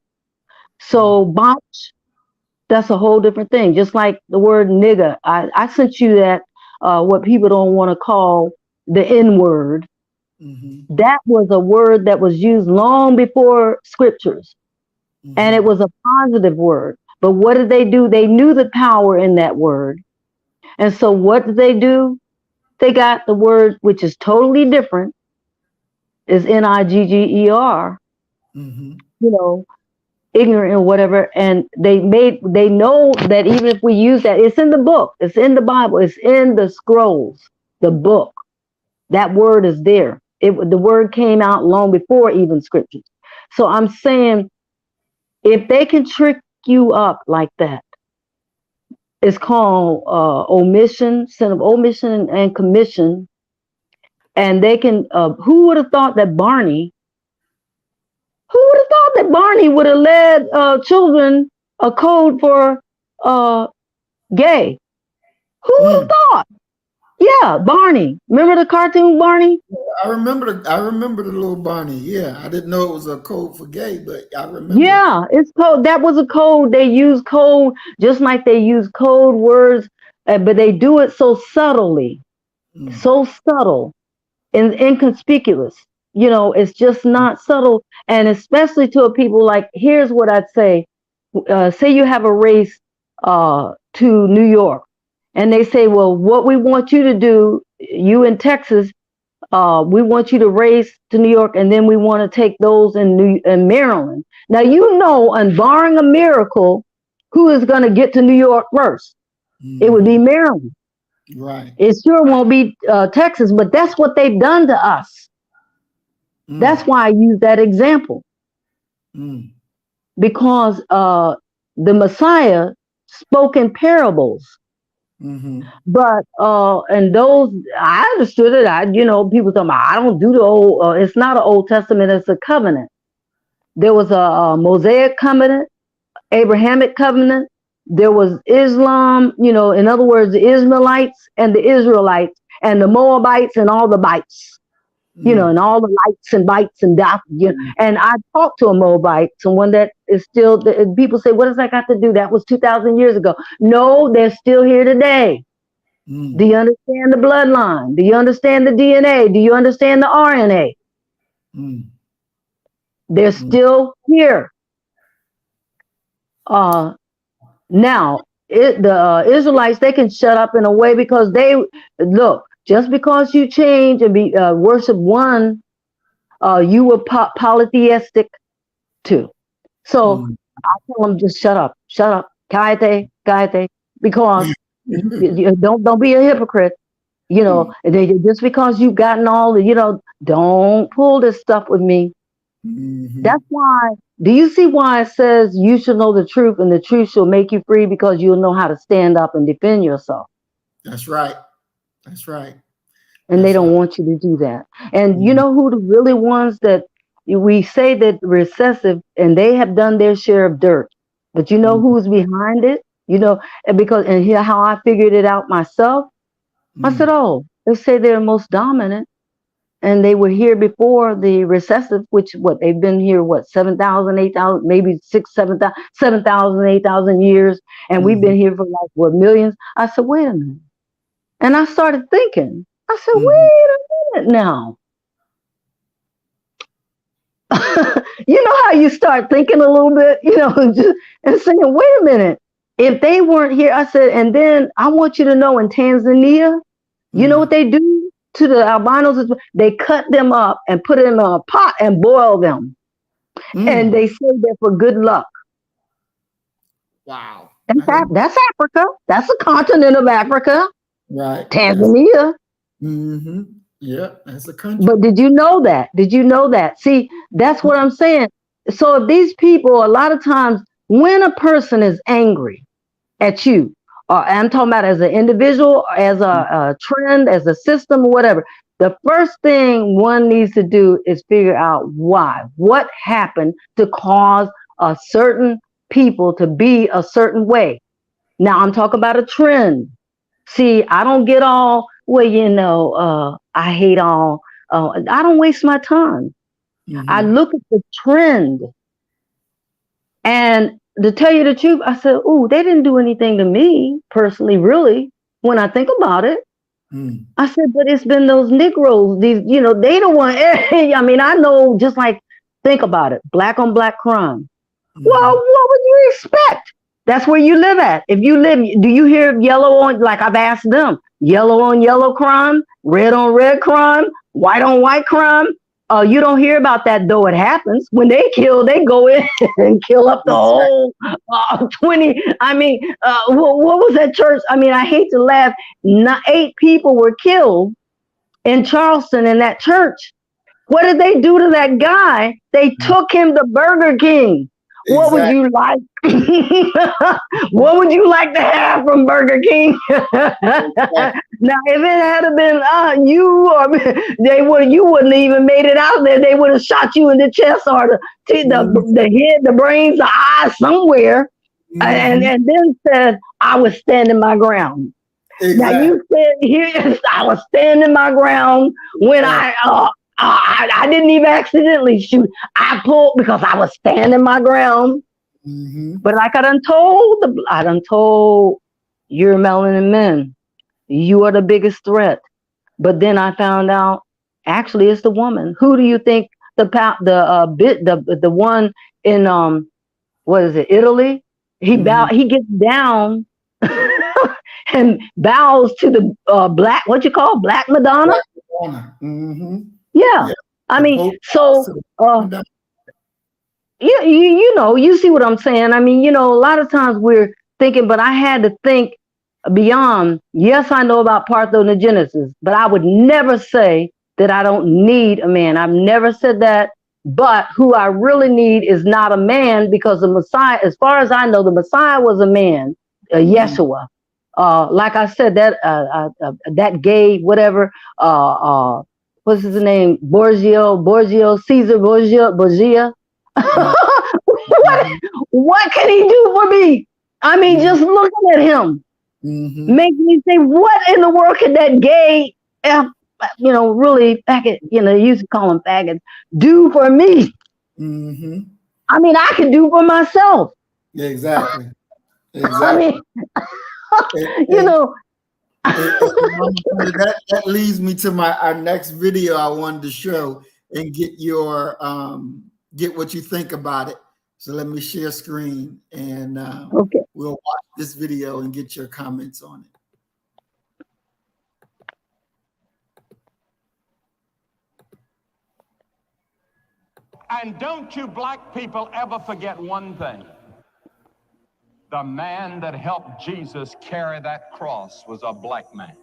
So botch, that's a whole different thing. Just like the word nigger, I sent you that what people don't want to call the N word. Mm-hmm. That was a word that was used long before scriptures, mm-hmm. and it was a positive word. But what did they do? They knew the power in that word. And so what did they do? They got the word, which is totally different, is Nigger, mm-hmm. Ignorant or whatever. And they know that even if we use that, it's in the book, it's in the Bible, it's in the scrolls, the book. That word is there. The word came out long before even scriptures. So I'm saying, if they can trick you up like that, It's called omission, sin of omission and commission. And they can, who would have thought that Barney would have led children a code for gay? Who would have thought? Yeah, Barney. Remember the cartoon Barney? I remember the little Barney. Yeah, I didn't know it was a code for gay, but I remember. Yeah, it's code. That was a code. They use code just like they use code words, but they do it so subtly, so subtle and inconspicuous. You know, it's just not subtle. And especially to a people like, here's what I'd say. Say you have a race to New York, and they say, well, what we want you to do, you in Texas, we want you to race to New York, and then we want to take those in Maryland. Now, you know, and barring a miracle, who is going to get to New York first? It would be Maryland. Right. It sure won't be Texas, but that's what they've done to us. That's why I use that example. Because the Messiah spoke in parables. But and those, I understood it. People talking about, I don't do the old. It's not an Old Testament. It's a covenant. There was a Mosaic covenant, Abrahamic covenant. There was Islam. In other words, the Ishmaelites and the Israelites and the Moabites and all the bites. And all the lights and bites and dots. And I talked to a Moabite, someone that is still. People say, "What does that got to do?" That was 2,000 years ago. No, they're still here today. Do you understand the bloodline? Do you understand the DNA? Do you understand the RNA? They're still here. Now, the Israelites, they can shut up in a way because they look. Just because you change and be worship one, you were polytheistic too. So I tell them, just shut up, kaite, because don't be a hypocrite. Just because you've gotten all the, don't pull this stuff with me. That's why. Do you see why it says you should know the truth, and the truth shall make you free, because you'll know how to stand up and defend yourself. That's right. That's right. And they don't want you to do that. And you know who the really ones that we say that recessive, and they have done their share of dirt. But you know who's behind it? And here how I figured it out myself. I said, oh, they say they're most dominant. And they were here before the recessive, which they've been here, 7,000, 8,000, maybe 6,000, 7,000, 8,000 years. And we've been here for millions. I said, wait a minute. And I started thinking. I said, wait a minute now. You know how you start thinking a little bit, and saying, wait a minute. If they weren't here, I said, and then I want you to know in Tanzania, you know what they do to the albinos? They cut them up and put it in a pot and boil them. And they say they're for good luck. Wow. That's Africa. That's a continent of Africa. Right. Tanzania. Yeah, that's a country. But did you know that? See, that's what I'm saying. So if these people, a lot of times when a person is angry at you, or I'm talking about as an individual, as a trend, as a system, or whatever, the first thing one needs to do is figure out why. What happened to cause a certain people to be a certain way? Now I'm talking about a trend. See, I don't get all, I hate all. I don't waste my time. I look at the trend. And to tell you the truth, I said, oh, they didn't do anything to me personally, really, when I think about it. I said, but it's been those Negroes, they the one. I know, just like, think about it, black on black crime. Well, what would you expect? That's where you live at. If you live, do you hear yellow on, like I've asked them, yellow on yellow crime, red on red crime, white on white crime? You don't hear about that, though it happens. When they kill, they go in and kill up the whole 20. What was that church? I hate to laugh. 8 people were killed in Charleston in that church. What did they do to that guy? They took him to Burger King. What would Exactly. you like? What would you like to have from Burger King? Now, if it had been you, or you wouldn't even made it out there. They would have shot you in the chest or the head, the brains, the eyes, somewhere, Mm-hmm. and then said I was standing my ground. Now Exactly. you said here I was standing my ground when I didn't even accidentally shoot. I pulled because I was standing my ground. Mm-hmm. But like I done told your melanin men, you are the biggest threat. But then I found out actually it's the woman. Who do you think the one in what is it, Italy? Mm-hmm. He gets down and bows to the black, what you call Black Madonna? Black Madonna. Mm-hmm. Yeah. Yeah. I The mean, Pope so also. yeah, you know, you see what I'm saying. I mean, you know, a lot of times we're thinking, but I had to think beyond. Yes, I know about parthenogenesis, but I would never say that I don't need a man. I've never said that. But who I really need is not a man, because the Messiah, as far as I know, the Messiah was a man, Mm-hmm. Yeshua. Like I said, that gay whatever. What's his name? Borgio, Caesar Borgia. what Mm-hmm. what can he do for me? I mean, just looking at him Mm-hmm. makes me say, what in the world can that gay, really faggot, you used to call him faggots, do for me? Mm-hmm. I mean, I can do for myself. Yeah, exactly. I Exactly. mean, And, you and, know, Mama Brenda, that leads me to our next video I wanted to show and get get what you think about it. So let me share screen and okay. we'll watch this video and get your comments on it. And don't you black people ever forget one thing. The man that helped Jesus carry that cross was a black man.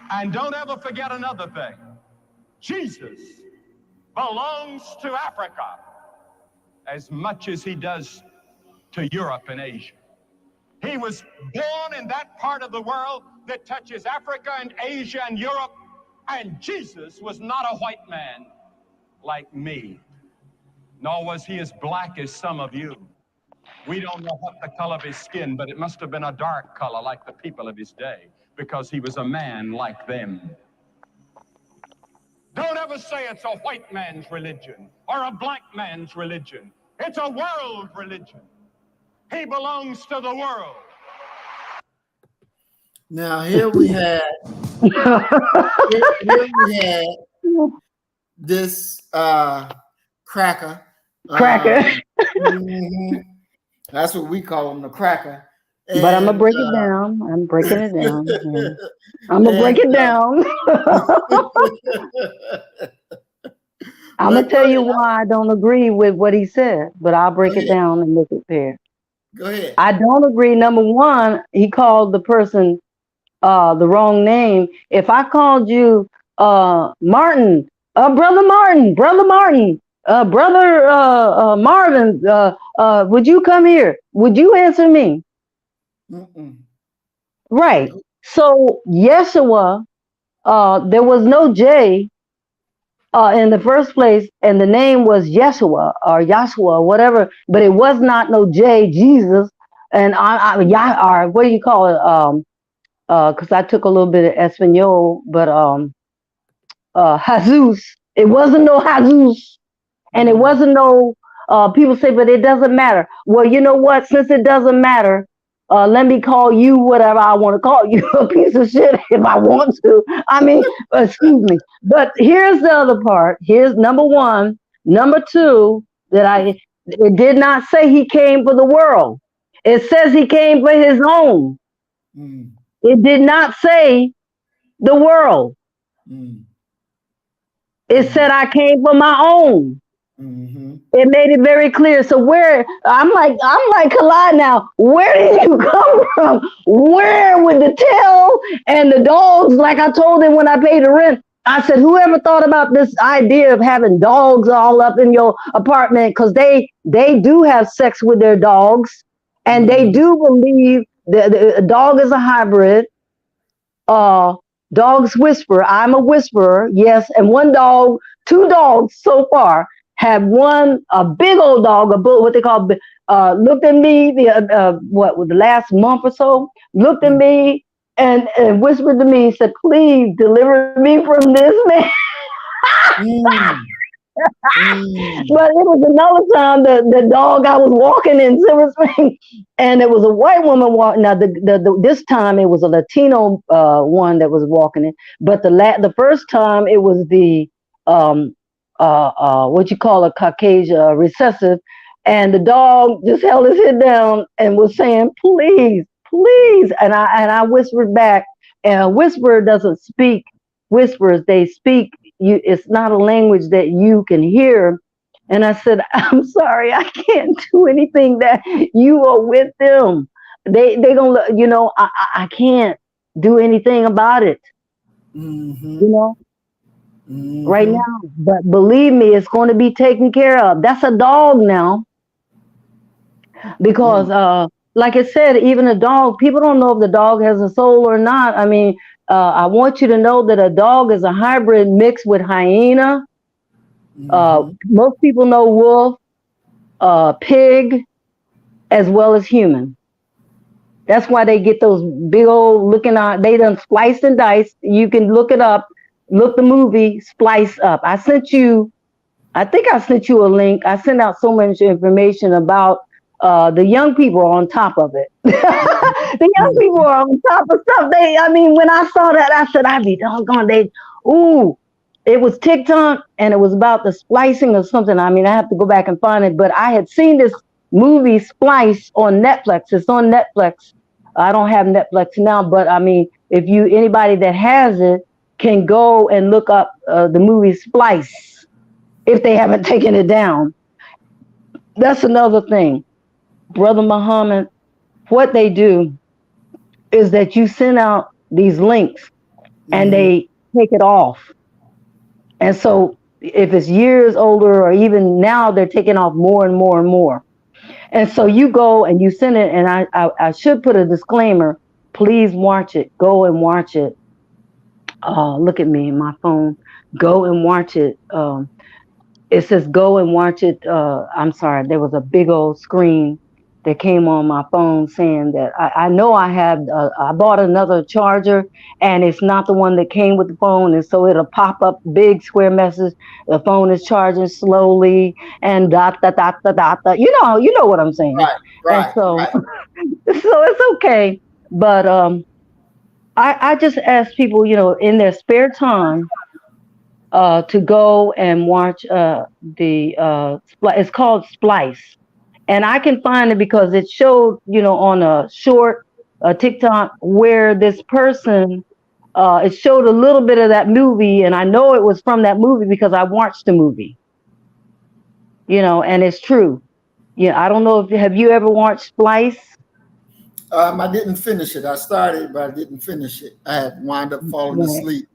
And don't ever forget another thing. Jesus belongs to Africa as much as he does to Europe and Asia. He was born in that part of the world that touches Africa and Asia and Europe, and Jesus was not a white man like me, nor was he as black as some of you. We don't know what the color of his skin, but it must have been a dark color like the people of his day, because he was a man like them. Don't ever say it's a white man's religion or a black man's religion. It's a world religion. He belongs to the world. Now here we had this cracker. Cracker. Mhm. That's what we call him, the cracker. And, But I'm gonna break it down. I'm breaking it down. Yeah. I'm gonna break it down. I'm gonna tell you why I don't agree with what he said, but I'll break it down and make it fair. Go ahead. I don't agree. Number one, he called the person the wrong name. If I called you Martin, brother Martin, brother Martin, brother Marvin, would you come here? Would you answer me? Mm-mm. Right. So Yeshua, there was no J in the first place, and the name was Yeshua or Yahshua, whatever, but it was not no J, Jesus. And or what do you call it? Because I took a little bit of Espanol, but Jesus. It wasn't no Jesus, and it wasn't no. People say, but it doesn't matter. Well, you know what? Since it doesn't matter, let me call you whatever I want to call you, a piece of shit if I want to. I mean, excuse me. But here's the other part. Here's number one. Number two, it did not say he came for the world. It says he came for his own. Mm. It did not say the world. Mm. It said I came for my own. Mm-hmm. It made it very clear. So I'm like Kalai now. Where did you come from? Where with the tail and the dogs? Like I told him when I paid the rent, I said, whoever thought about this idea of having dogs all up in your apartment? Because they do have sex with their dogs, and they Mm-hmm. do believe the dog is a hybrid. Uh, dogs whisper. I'm a whisperer, yes. And one dog, two dogs so far have one a big old dog, a bull, what they call looked at me what the last month or so, looked at me and whispered to me, said, "Please deliver me from this man." Mm-hmm. Mm-hmm. But it was another time the dog I was walking in Silver Spring, and it was a white woman walking. Now this time it was a Latino one that was walking in, but the first time it was the um what you call a Caucasian recessive, and the dog just held his head down and was saying, "Please, please," and I whispered back. And a whisperer doesn't speak whispers; they speak you. It's not a language that you can hear. And I said, "I'm sorry, I can't do anything, that you are with them. They gonna, I can't do anything about it, Mm-hmm. you know right Mm-hmm. now, but believe me, it's going to be taken care of." That's a dog now, because like I said, even a dog, people don't know if the dog has a soul or not. I mean, I want you to know that a dog is a hybrid mixed with hyena. Mm-hmm. Most people know wolf, pig, as well as human. That's why they get those big old looking out. They done spliced and diced. You can look it up. Look the movie Splice Up. I think I sent you a link. I sent out so much information about the young people are on top of it. The young people are on top of stuff. I mean, when I saw that, I said, "I'd be doggone." Ooh, it was TikTok, and it was about the splicing or something. I mean, I have to go back and find it, but I had seen this movie Splice on Netflix. It's on Netflix. I don't have Netflix now, but I mean, if anybody that has it can go and look up the movie Splice if they haven't taken it down. That's another thing. Brother Muhammad, what they do is that you send out these links and Mm-hmm. they take it off. And so if it's years older, or even now, they're taking off more and more and more. And so you go and you send it, and I should put a disclaimer. Please watch it. Go and watch it. Look at me, my phone. Go and watch it. It says go and watch it. I'm sorry, there was a big old screen that came on my phone saying that I know I bought another charger, and it's not the one that came with the phone, and so it'll pop up big square message. The phone is charging slowly, and dot dot dot dot dot. Dot. You know what I'm saying. Right, And right, so right. so it's okay. But I just ask people, in their spare time, to go and watch it's called Splice, and I can find it because it showed, on a short TikTok, where this person, it showed a little bit of that movie, and I know it was from that movie because I watched the movie, and it's true. Yeah, I don't know if have you ever watched Splice? I didn't finish it. I started, but I didn't finish it. I had wound up falling asleep.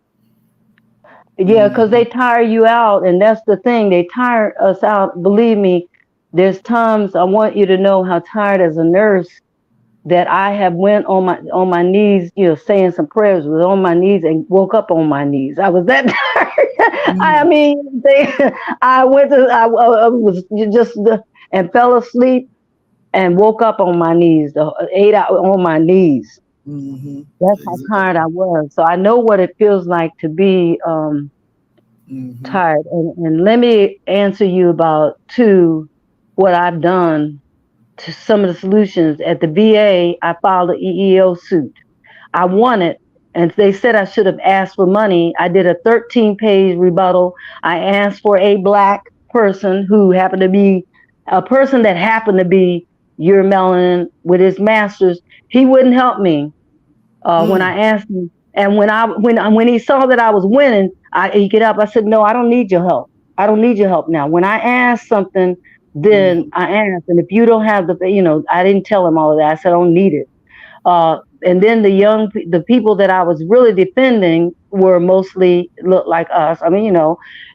Yeah, because Mm-hmm. they tire you out, and that's the thing. They tire us out. Believe me, there's times I want you to know how tired as a nurse that I have went on my knees, saying some prayers, was on my knees and woke up on my knees. I was that tired. I Mm-hmm. mean, I was just and fell asleep and woke up on my knees, 8 hours on my knees. Mm-hmm. That's how tired Exactly. I was. So I know what it feels like to be Mm-hmm. tired. And let me answer you about what I've done to some of the solutions. At the VA, I filed an EEO suit. I won it, and they said I should have asked for money. I did a 13-page rebuttal. I asked for a black person who happened to be a person that happened to be your melanin with his master's. He wouldn't help me when Mm-hmm. I asked him. And when he saw that I was winning, he get up. I said, "No, I don't need your help. I don't need your help now." When I asked something, then Mm-hmm. I asked, and if you don't have I didn't tell him all of that. I said, "I don't need it." and then the people that I was really defending were mostly looked like us. I mean,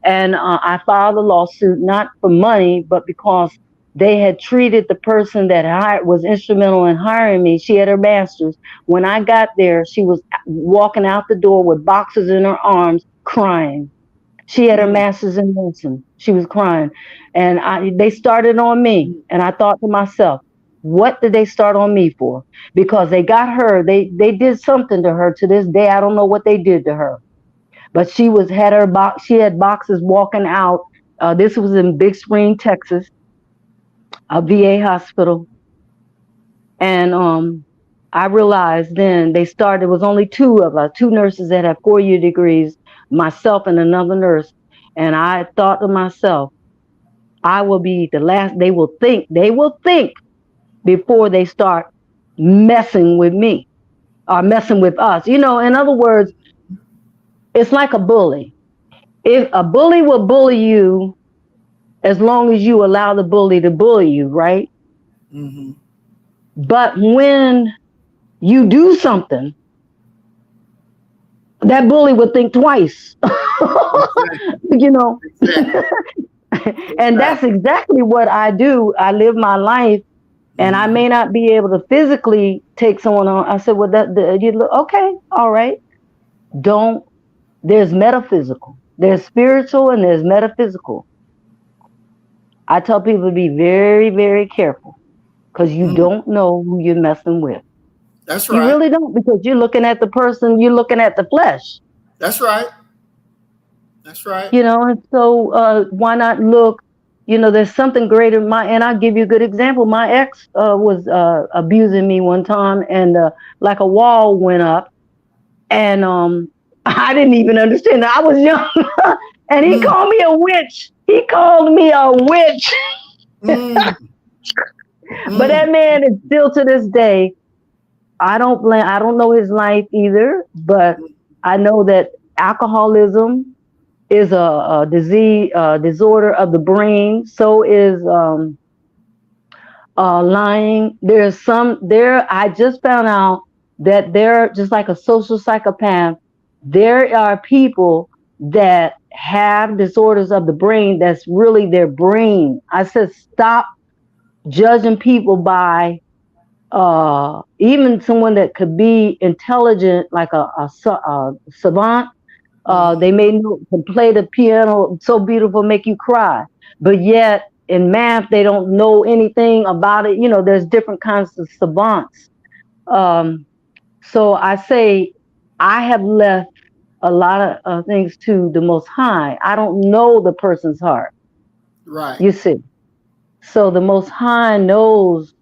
and I filed a lawsuit not for money, but because they had treated the person that was instrumental in hiring me. She had her master's. When I got there, she was walking out the door with boxes in her arms, crying. She had her master's in nursing. She was crying, and they started on me. And I thought to myself, what did they start on me for? Because they got her. They did something to her. To this day, I don't know what they did to her. But had her box. She had boxes walking out. This was in Big Spring, Texas, a VA hospital, and I realized then they started. There was only two of us, two nurses that had 4-year degrees, myself and another nurse. And I thought to myself, I will be the last. They will think before they start messing with me or messing with us. In other words, it's like a bully. If a bully will bully you as long as you allow the bully to bully you, right? Mm-hmm. But when you do something, that bully would think twice. Exactly. And that's exactly what I do. I live my life, and I may not be able to physically take someone on. I said, well, okay, all right. There's metaphysical, there's spiritual, and there's metaphysical. I tell people to be very, very careful, because you don't know who you're messing with. That's You right. really don't, because you're looking at the person, you're looking at the flesh. That's right. That's right. And so why not look? There's something greater. And I'll give you a good example. My ex was abusing me one time, and like a wall went up, and I didn't even understand that. I was young, and he called me a witch. He called me a witch. But that man is still, to this day, I don't know his life either, but I know that alcoholism is a disease, disorder of the brain. So is lying. I just found out that they're just like a social psychopath. There are people that have disorders of the brain that's really their brain. I said, stop judging people by even someone that could be intelligent, like a savant. They can play the piano so beautiful, make you cry. But yet in math, they don't know anything about it. There's different kinds of savants. So I say I have left a lot of things to the Most High. I don't know the person's heart. Right. You see. So the Most High knows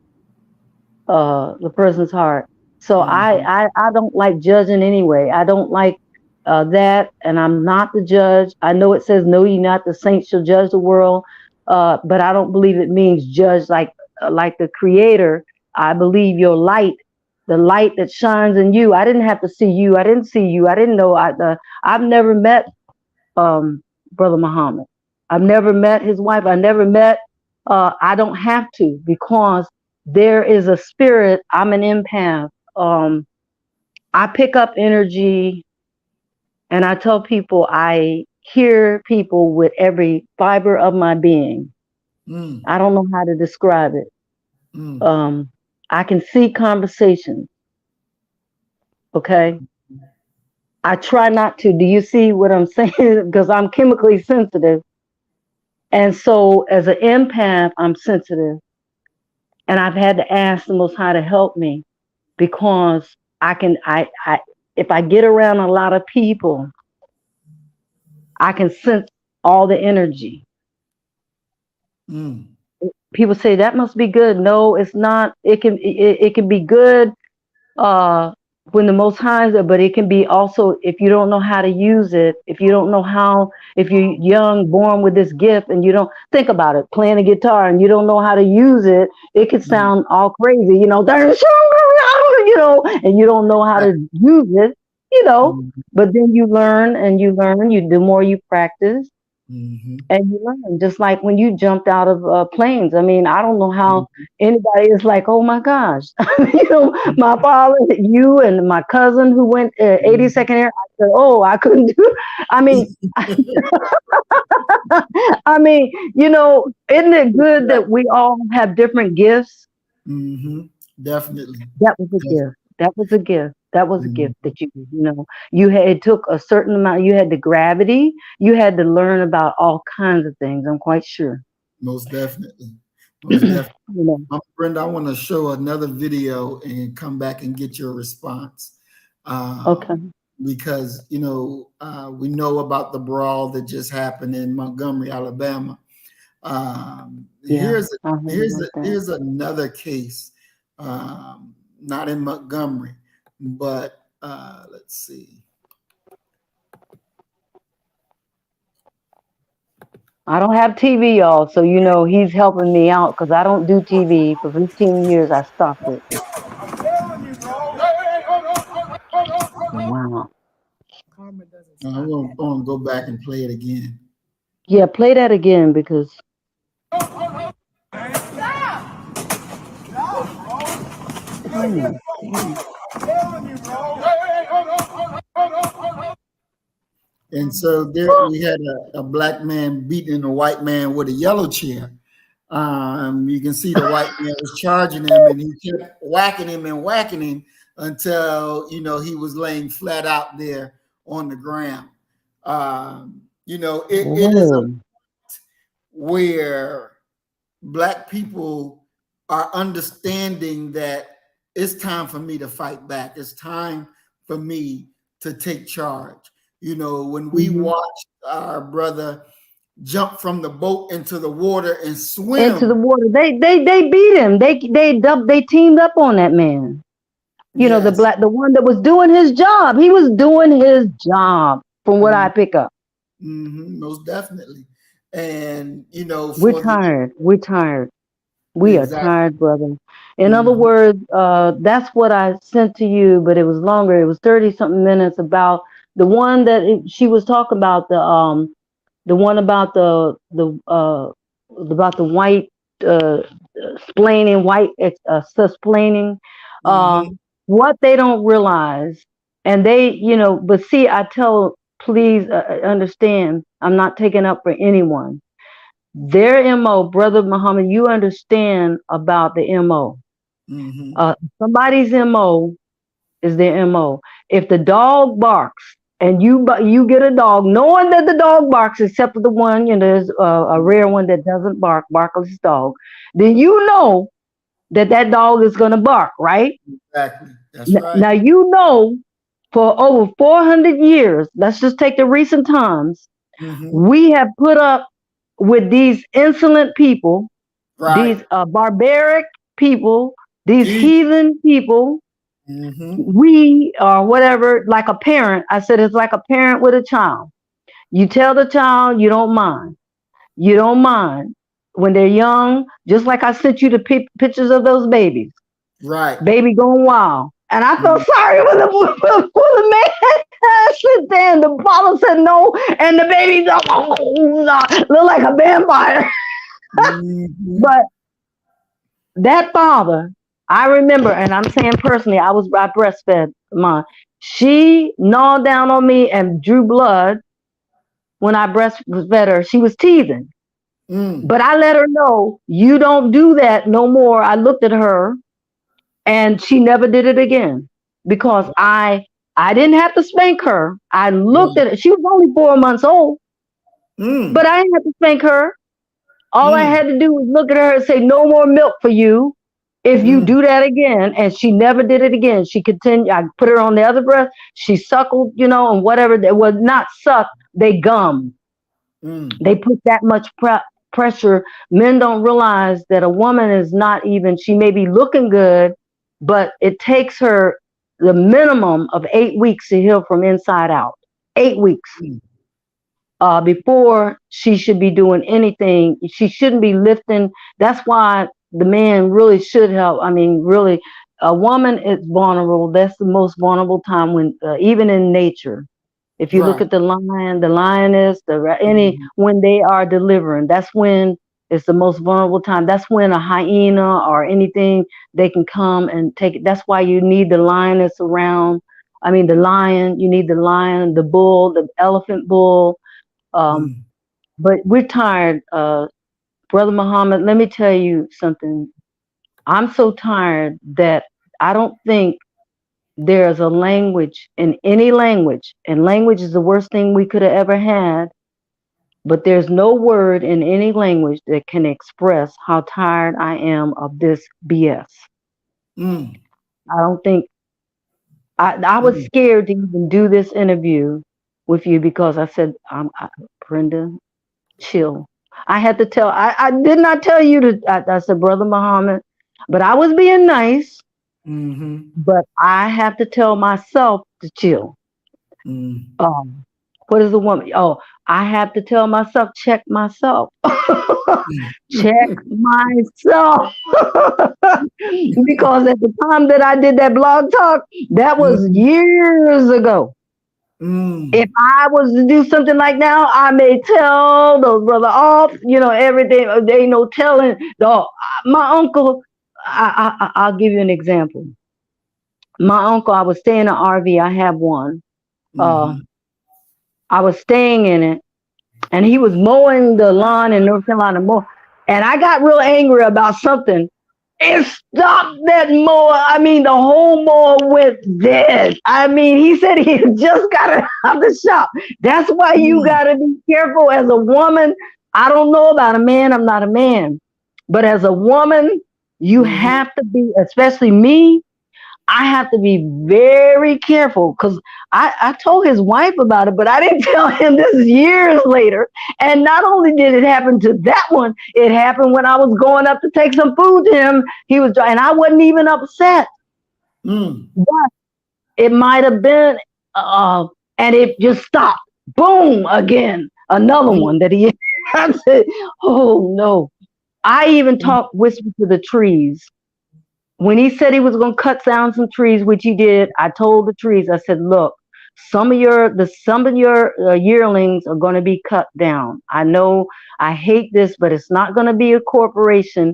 the person's heart. So I don't like judging anyway. I don't like that, and I'm not the judge. I know it says, "Know ye not the saints shall judge the world," but I don't believe it means judge like the Creator. I believe your light, the light that shines in you. I didn't have to see you. I didn't see you. I didn't know. I've never met Brother Muhammad. I've never met his wife. I never met. I don't have to, because there is a spirit. I'm an empath. I pick up energy, and I tell people I hear people with every fiber of my being. I don't know how to describe it. I can see conversations. Okay. I try not to. Do you see what I'm saying? Because I'm chemically sensitive. And so as an empath, I'm sensitive. And I've had to ask the Most High to help me, because if I get around a lot of people, I can sense all the energy. People say that must be good. No, it's not. It can be good when the Most High is there, but it can be also, if you don't know how to use it, if you don't know how, if you're young, born with this gift, and you don't think about it, playing a guitar, and you don't know how to use it, it could sound all crazy, and you don't know how to use it, but then you learn, and the more you practice, Mm-hmm. And you learn, just like when you jumped out of planes. I mean, I don't know how anybody is like, oh my gosh. You know, my father, you, and my cousin who went 82nd Air. I said, oh, I couldn't do. I mean, I mean, you know, isn't it good that we all have different gifts? Mm-hmm. Definitely. That was a gift. That was a gift. That was a Mhm. gift that you know, you had, it took a certain amount, you had the gravity, you had to learn about all kinds of things, I'm quite sure. Most definitely. Most definitely. You know, Brenda, I want to show another video and come back and get your response. okay. Because, you know, we know about the brawl that just happened in Montgomery, Alabama. Yeah, I heard about that. Here's another case, not in Montgomery, but let's see. I don't have TV, y'all, so you know he's helping me out because I don't do TV. For 15 years, I stopped it. Wow. I want to go back and play it again. Yeah, play that again because. Oh my God. And so there we had a black man beating a white man with a yellow chair. You can see the white man was charging him, and he kept whacking him until, you know, he was laying flat out there on the ground. You know, it is a where black people are understanding that it's time for me to fight back. It's time for me to take charge. You know, when we watched our brother jump from the boat into the water and swim Into the water, they beat him. They teamed up on that man. You know, yes, the one that was doing his job. He was doing his job, from what I pick up. Most definitely. And you know, We're for the tired. We're tired. We are exactly. tired, brother. In other words, that's what I sent to you, but it was longer. It was 30 something minutes about the one that she was talking about, the one about about the white splaining, white splaining, what they don't realize, and they, you know, but see, I tell, please understand, I'm not taking up for anyone. Their MO, Brother Muhammad, you understand about the MO. Somebody's MO is their MO. If the dog barks and you get a dog, knowing that the dog barks, except for the one, you know, there's a rare one that doesn't bark, barkless dog, then you know that that dog is going to bark, right? Exactly. That's right. Now, you know, for over 400 years, let's just take the recent times, we have put up with these insolent people, Right. these barbaric people, these heathen people. We or whatever, like a parent. I said it's like a parent with a child. You tell the child you don't mind. You don't mind when they're young. Just like I sent you the pictures of those babies. Right. Baby going wild. And I felt sorry when the man sit there and the father said no, and the baby look like a vampire. But that father, I remember, and I'm saying personally, I breastfed mine. She gnawed down on me and drew blood when I breastfed her. She was teething. But I let her know, you don't do that no more. I looked at her and she never did it again because I didn't have to spank her. I looked at it. She was only 4 months old, but I didn't have to spank her. All I had to do was look at her and say, no more milk for you if you do that again. And she never did it again. She continued. I put her on the other breast. She suckled, you know, and whatever. They was not suck. They gummed. They put that much pressure. Men don't realize that a woman is not even, she may be looking good, but it takes her the minimum of 8 weeks to heal from inside out. 8 weeks. Before she should be doing anything. She shouldn't be lifting. That's why the man really should help. I mean, really, a woman is vulnerable. That's the most vulnerable time when, even in nature, If you look Right. at the lion, the lioness, Mhm. when they are delivering, that's when it's the most vulnerable time. That's when a hyena or anything, they can come and take it. That's why you need the lioness around. I mean, the lion. You need the lion, the bull, the elephant bull. Um, Mm. but we're tired, Brother Muhammad. Let me tell you something. I'm so tired that I don't think there's a language in any language, and language is the worst thing we could have ever had. But there's no word in any language that can express how tired I am of this BS. Mm. I don't think I was Mm. scared to even do this interview with you because I said, Brenda, chill. I had to tell, I did not tell you to, I said, Brother Muhammad, but I was being nice, Mhm. but I have to tell myself to chill. Mm. Um, what is the woman? Oh, I have to tell myself, check myself. Check myself. Because at the time that I did that blog talk, that was Mhm. years ago. Mm. If I was to do something like now, I may tell those brother off, everything. They ain't no telling. My uncle, I'll give you an example. My uncle, I was staying in an RV. I have one. Uh, Mhm. I was staying in it, and he was mowing the lawn in North Carolina. And I got real angry about something. It stopped that mower. I mean, the whole mower went dead. I mean, he said he had just got it out of the shop. That's why you Mm. got to be careful as a woman. I don't know about a man. I'm not a man. But as a woman, you Mhm. have to be, especially me, I have to be very careful because I told his wife about it, but I didn't tell him this is years later. And not only did it happen to that one, it happened when I was going up to take some food to him. He was, and I wasn't even upset. Mm. But it might have been, and it just stopped. Boom, again, another one Mm. that he. I said, oh no. I even Mm. talked whisper to the trees when he said he was going to cut down some trees, which he did. I told the trees, I said, look, some of your yearlings are going to be cut down. I know I hate this, but it's not going to be a corporation.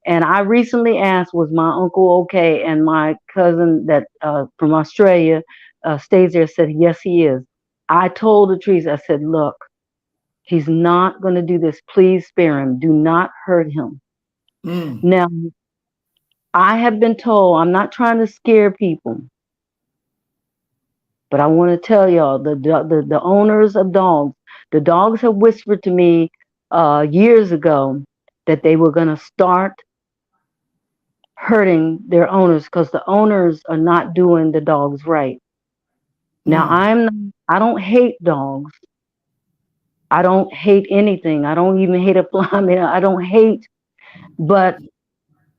And I recently asked, was my uncle okay? And my cousin that from Australia stays there said, yes, he is. I told the trees, I said, look, he's not going to do this. Please spare him. Do not hurt him. Mm. Now, I have been told, I'm not trying to scare people, but I want to tell y'all the owners of dogs, the dogs have whispered to me years ago that they were going to start hurting their owners because the owners are not doing the dogs right. Now, Mm. I don't hate dogs. I don't hate anything. I don't even hate a fly. I mean, I don't hate, but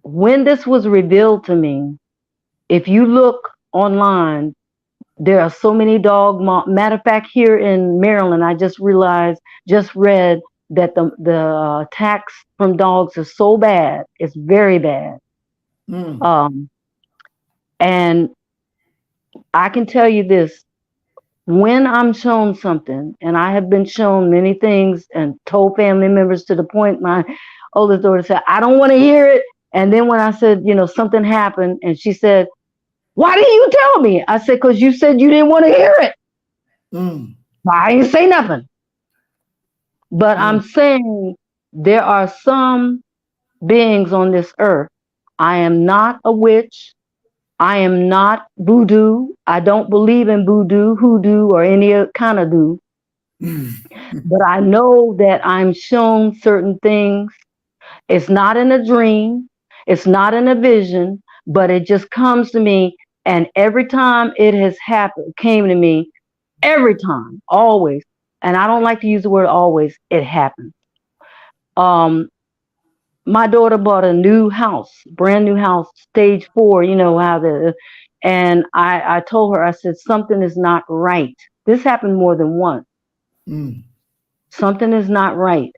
when this was revealed to me, if you look online, there are so many matter of fact, here in Maryland, I just read that the attacks from dogs is so bad. It's very bad. Mm. Um, and I can tell you this: when I'm shown something, and I have been shown many things, and told family members to the point my oldest daughter said, "I don't want to hear it." And then when I said, something happened, and she said, "Why didn't you tell me?" I said, "Because you said you didn't want to hear it." Mm. I didn't say nothing. But Mm. I'm saying there are some beings on this earth. I am not a witch. I am not voodoo. I don't believe in voodoo, hoodoo, or any kind of do. Mm. But I know that I'm shown certain things. It's not in a dream. It's not in a vision, but it just comes to me. And every time it has happened, came to me, every time, always. And I don't like to use the word always. It happens. Um, my daughter bought a new house, brand new house, stage 4, and I told her, I said, something is not right. This happened more than once. Mm. Something is not right.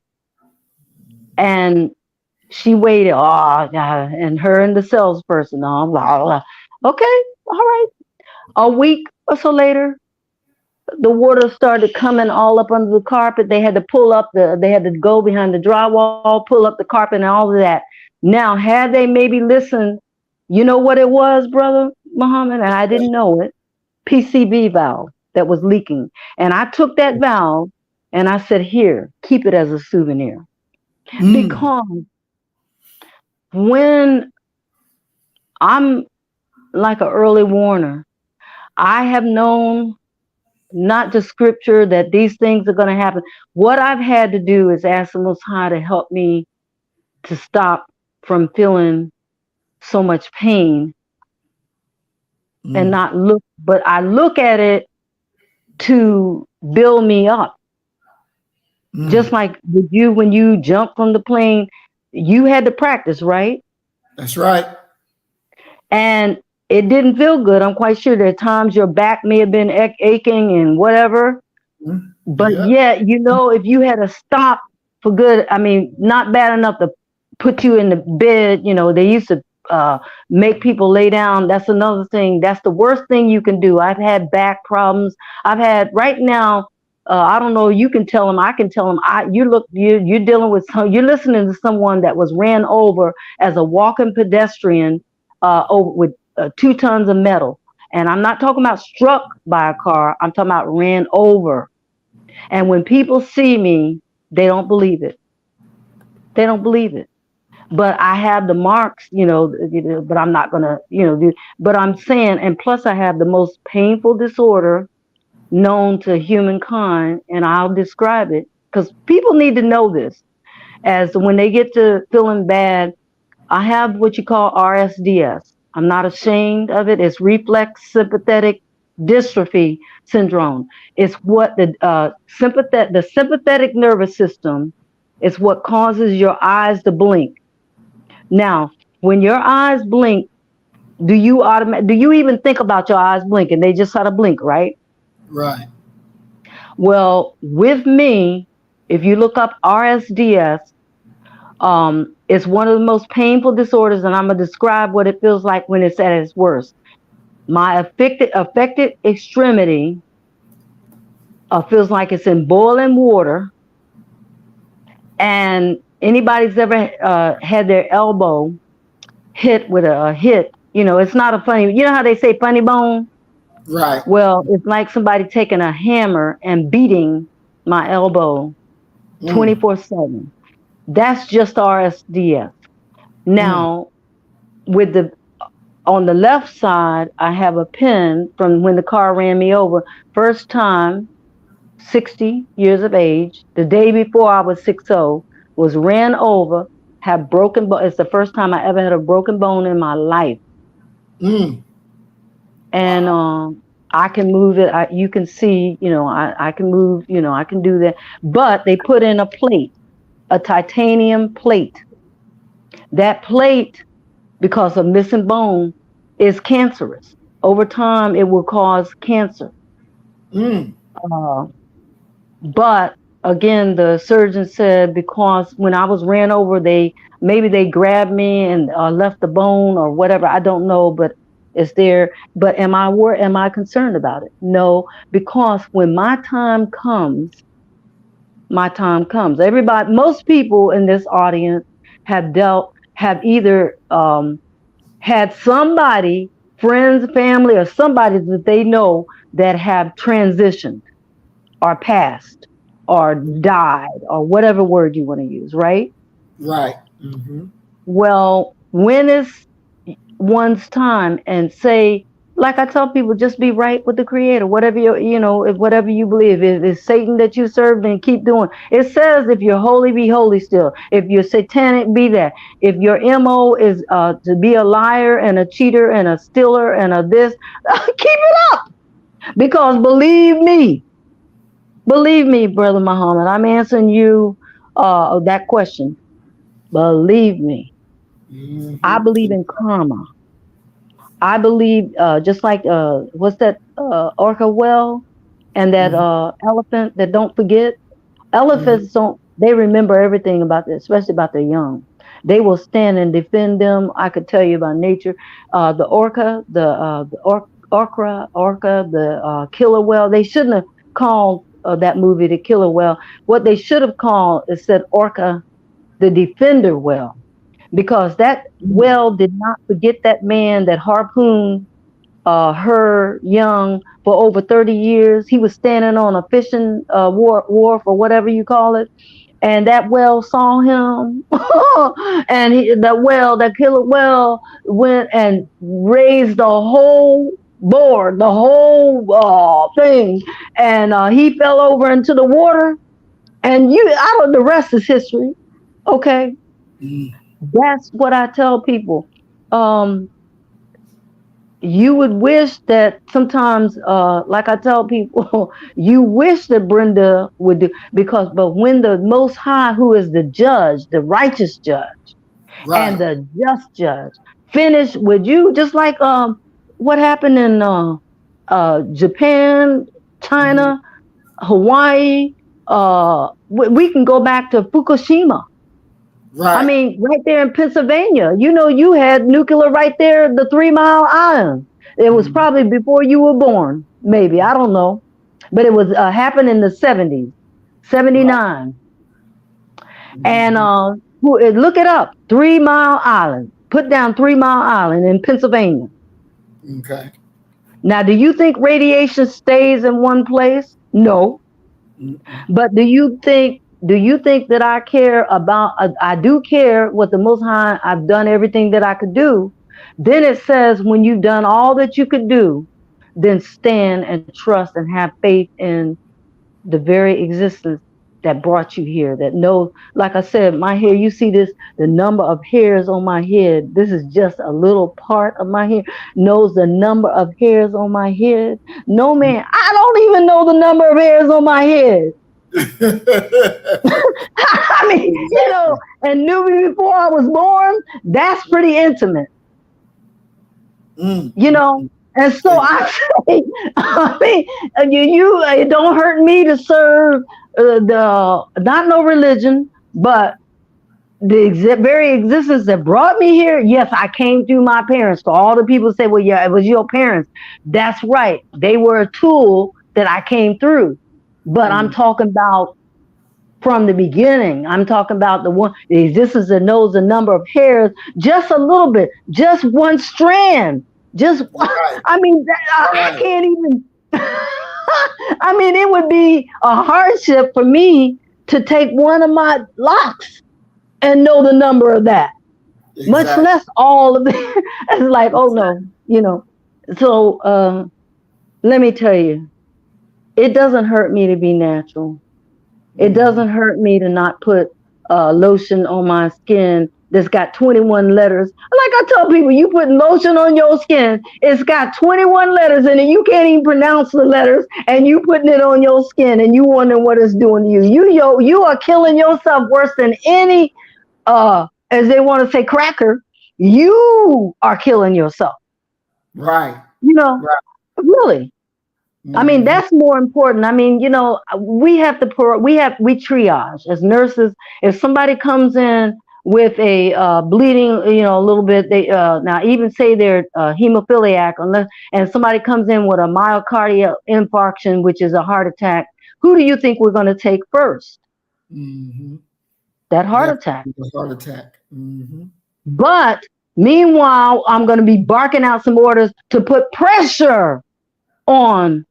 And she waited, and her and the salesperson, blah, blah. Okay, all right. A week or so later, the water started coming all up under the carpet. They had to they had to go behind the drywall, pull up the carpet and all of that. Now, had they maybe listened, you know what it was, brother Muhammad, and I didn't know it, PCB valve that was leaking. And I took that valve and I said, here, keep it as a souvenir. Mm. Because when I'm like an early warner, I have known, not the scripture, that these things are going to happen. What I've had to do is ask the Most High to help me to stop from feeling so much pain and Mm. not look, but I look at it to build me up. Just Mm. like with you, when you jump from the plane, you had to practice, right? That's right. And it didn't feel good. I'm quite sure there are times your back may have been aching and whatever. Mm. But Yeah. yet, if you had to stop for good, I mean, not bad enough to put you in the bed, they used to make people lay down. That's another thing. That's the worst thing you can do. I've had back problems. I've had right now. I don't know. You can tell them. I can tell them. You're dealing with you're listening to someone that was ran over as a walking pedestrian, over with 2 tons of metal. And I'm not talking about struck by a car. I'm talking about ran over. And when people see me, they don't believe it. They don't believe it. But I have the marks, but I'm not going to, but I'm saying, and plus I have the most painful disorder known to humankind, and I'll describe it because people need to know this. As when they get to feeling bad, I have what you call RSDS. I'm not ashamed of it. It's reflex sympathetic dystrophy syndrome. It's what the sympathetic nervous system is what causes your eyes to blink. Now, when your eyes blink, do you even think about your eyes blinking? They just sort of blink, right? Right. Well, with me, if you look up RSDS, it's one of the most painful disorders, and I'm gonna describe what it feels like when it's at its worst. My affected extremity feels like it's in boiling water, and anybody's ever had their elbow hit with a hit, it's not a funny. You know how they say funny bone? Right. Well, it's like somebody taking a hammer and beating my elbow Mm. 24/7. That's just RSDS. Mm. Now, with the on the left side, I have a pin from when the car ran me over. First time, 60 years of age, the day before I was 60, was ran over, have broken bone. It's the first time I ever had a broken bone in my life. Mm. And Wow. I can move it. You can see, I can move, I can do that. But they put in a plate, a titanium plate. That plate, because of missing bone, is cancerous. Over time, it will cause cancer. Mm. Uh, but again, the surgeon said because when I was ran over, they grabbed me and left the bone or whatever. I don't know, but it's there. But am I concerned about it? No, because when my time comes. Everybody, most people in this audience have either had somebody, friends, family, or somebody that they know that have transitioned or passed or died or whatever word you want to use, right? Right. Mm-hmm. Well, when is one's time and say, like I tell people, just be right with the creator, whatever if whatever you believe. If it's Satan that you serve, then keep doing. It says if you're holy, be holy still. If you're satanic, be that. If your MO is to be a liar and a cheater and a stealer and a this, keep it up. Because believe me, Brother Muhammad, I'm answering you that question. Believe me. I Mm-hmm. believe in karma. I believe, just like what's that orca well and that Mm-hmm. elephant that don't forget. Mm-hmm. Elephants don't. They remember everything about this, especially about their young. They will stand and defend them. I could tell you about nature. The orca, the orca, the killer whale. They shouldn't have. called that movie The Killer Whale. What they should have called is said Orca the Defender Whale, because that whale did not forget that man that harpooned her young for over 30 years. He was standing on a fishing wharf or whatever you call it, and that whale saw him. And that killer whale went and raised the whole board, the whole thing, and he fell over into the water. And the rest is history. Okay, that's what I tell people. You would wish that sometimes, like I tell people, you wish that Brenda would do, but when the Most High, who is the judge, the righteous judge, and the just judge, finish with you, just like what happened in Japan, China, Hawaii. We can go back to Fukushima. I mean, right there in Pennsylvania, you had nuclear right there, the 3 Mile Island. It was probably before you were born, maybe, I don't know. But it was happened in the 70s, 79. And look it up, 3 Mile Island. Put down 3 Mile Island in Pennsylvania. Okay. Now, do you think radiation stays in one place? No. But do you think that I care about, I do care what the Most High, I've done everything that I could do. Then it says, when you've done all that you could do, then stand and trust and have faith in the very existence that brought you here, that knows, like I said, my hair, you see this, the number of hairs on my head, this is just a little part of my hair, knows the number of hairs on my head. No, man, I don't even know the number of hairs on my head. I mean, and knew me before I was born. That's pretty intimate, And so I say, it don't hurt me to serve not no religion, but the very existence that brought me here. Yes, I came through my parents. So all the people say, well, yeah, it was your parents. That's right. They were a tool that I came through. But I'm talking about from the beginning. I'm talking about the existence that knows the number of hairs, just a little bit, just one strand. I mean, I can't even. I mean, it would be a hardship for me to take one of my locks and know the number of that, much less all of it. It's like, oh no, So let me tell you, it doesn't hurt me to be natural. It doesn't hurt me to not put lotion on my skin that's got 21 letters. Like I tell people, you put lotion on your skin, it's got 21 letters in it. You can't even pronounce the letters, and you putting it on your skin, and you wondering what it's doing to you. You are killing yourself worse than any, as they want to say, cracker. You are killing yourself. Right. Really. I mean, that's more important. I mean, we triage as nurses. If somebody comes in with a bleeding, a little bit, they now even say they're hemophiliac, and somebody comes in with a myocardial infarction, which is a heart attack. Who do you think we're going to take first? That heart attack. The heart attack. But meanwhile, I'm going to be barking out some orders to put pressure on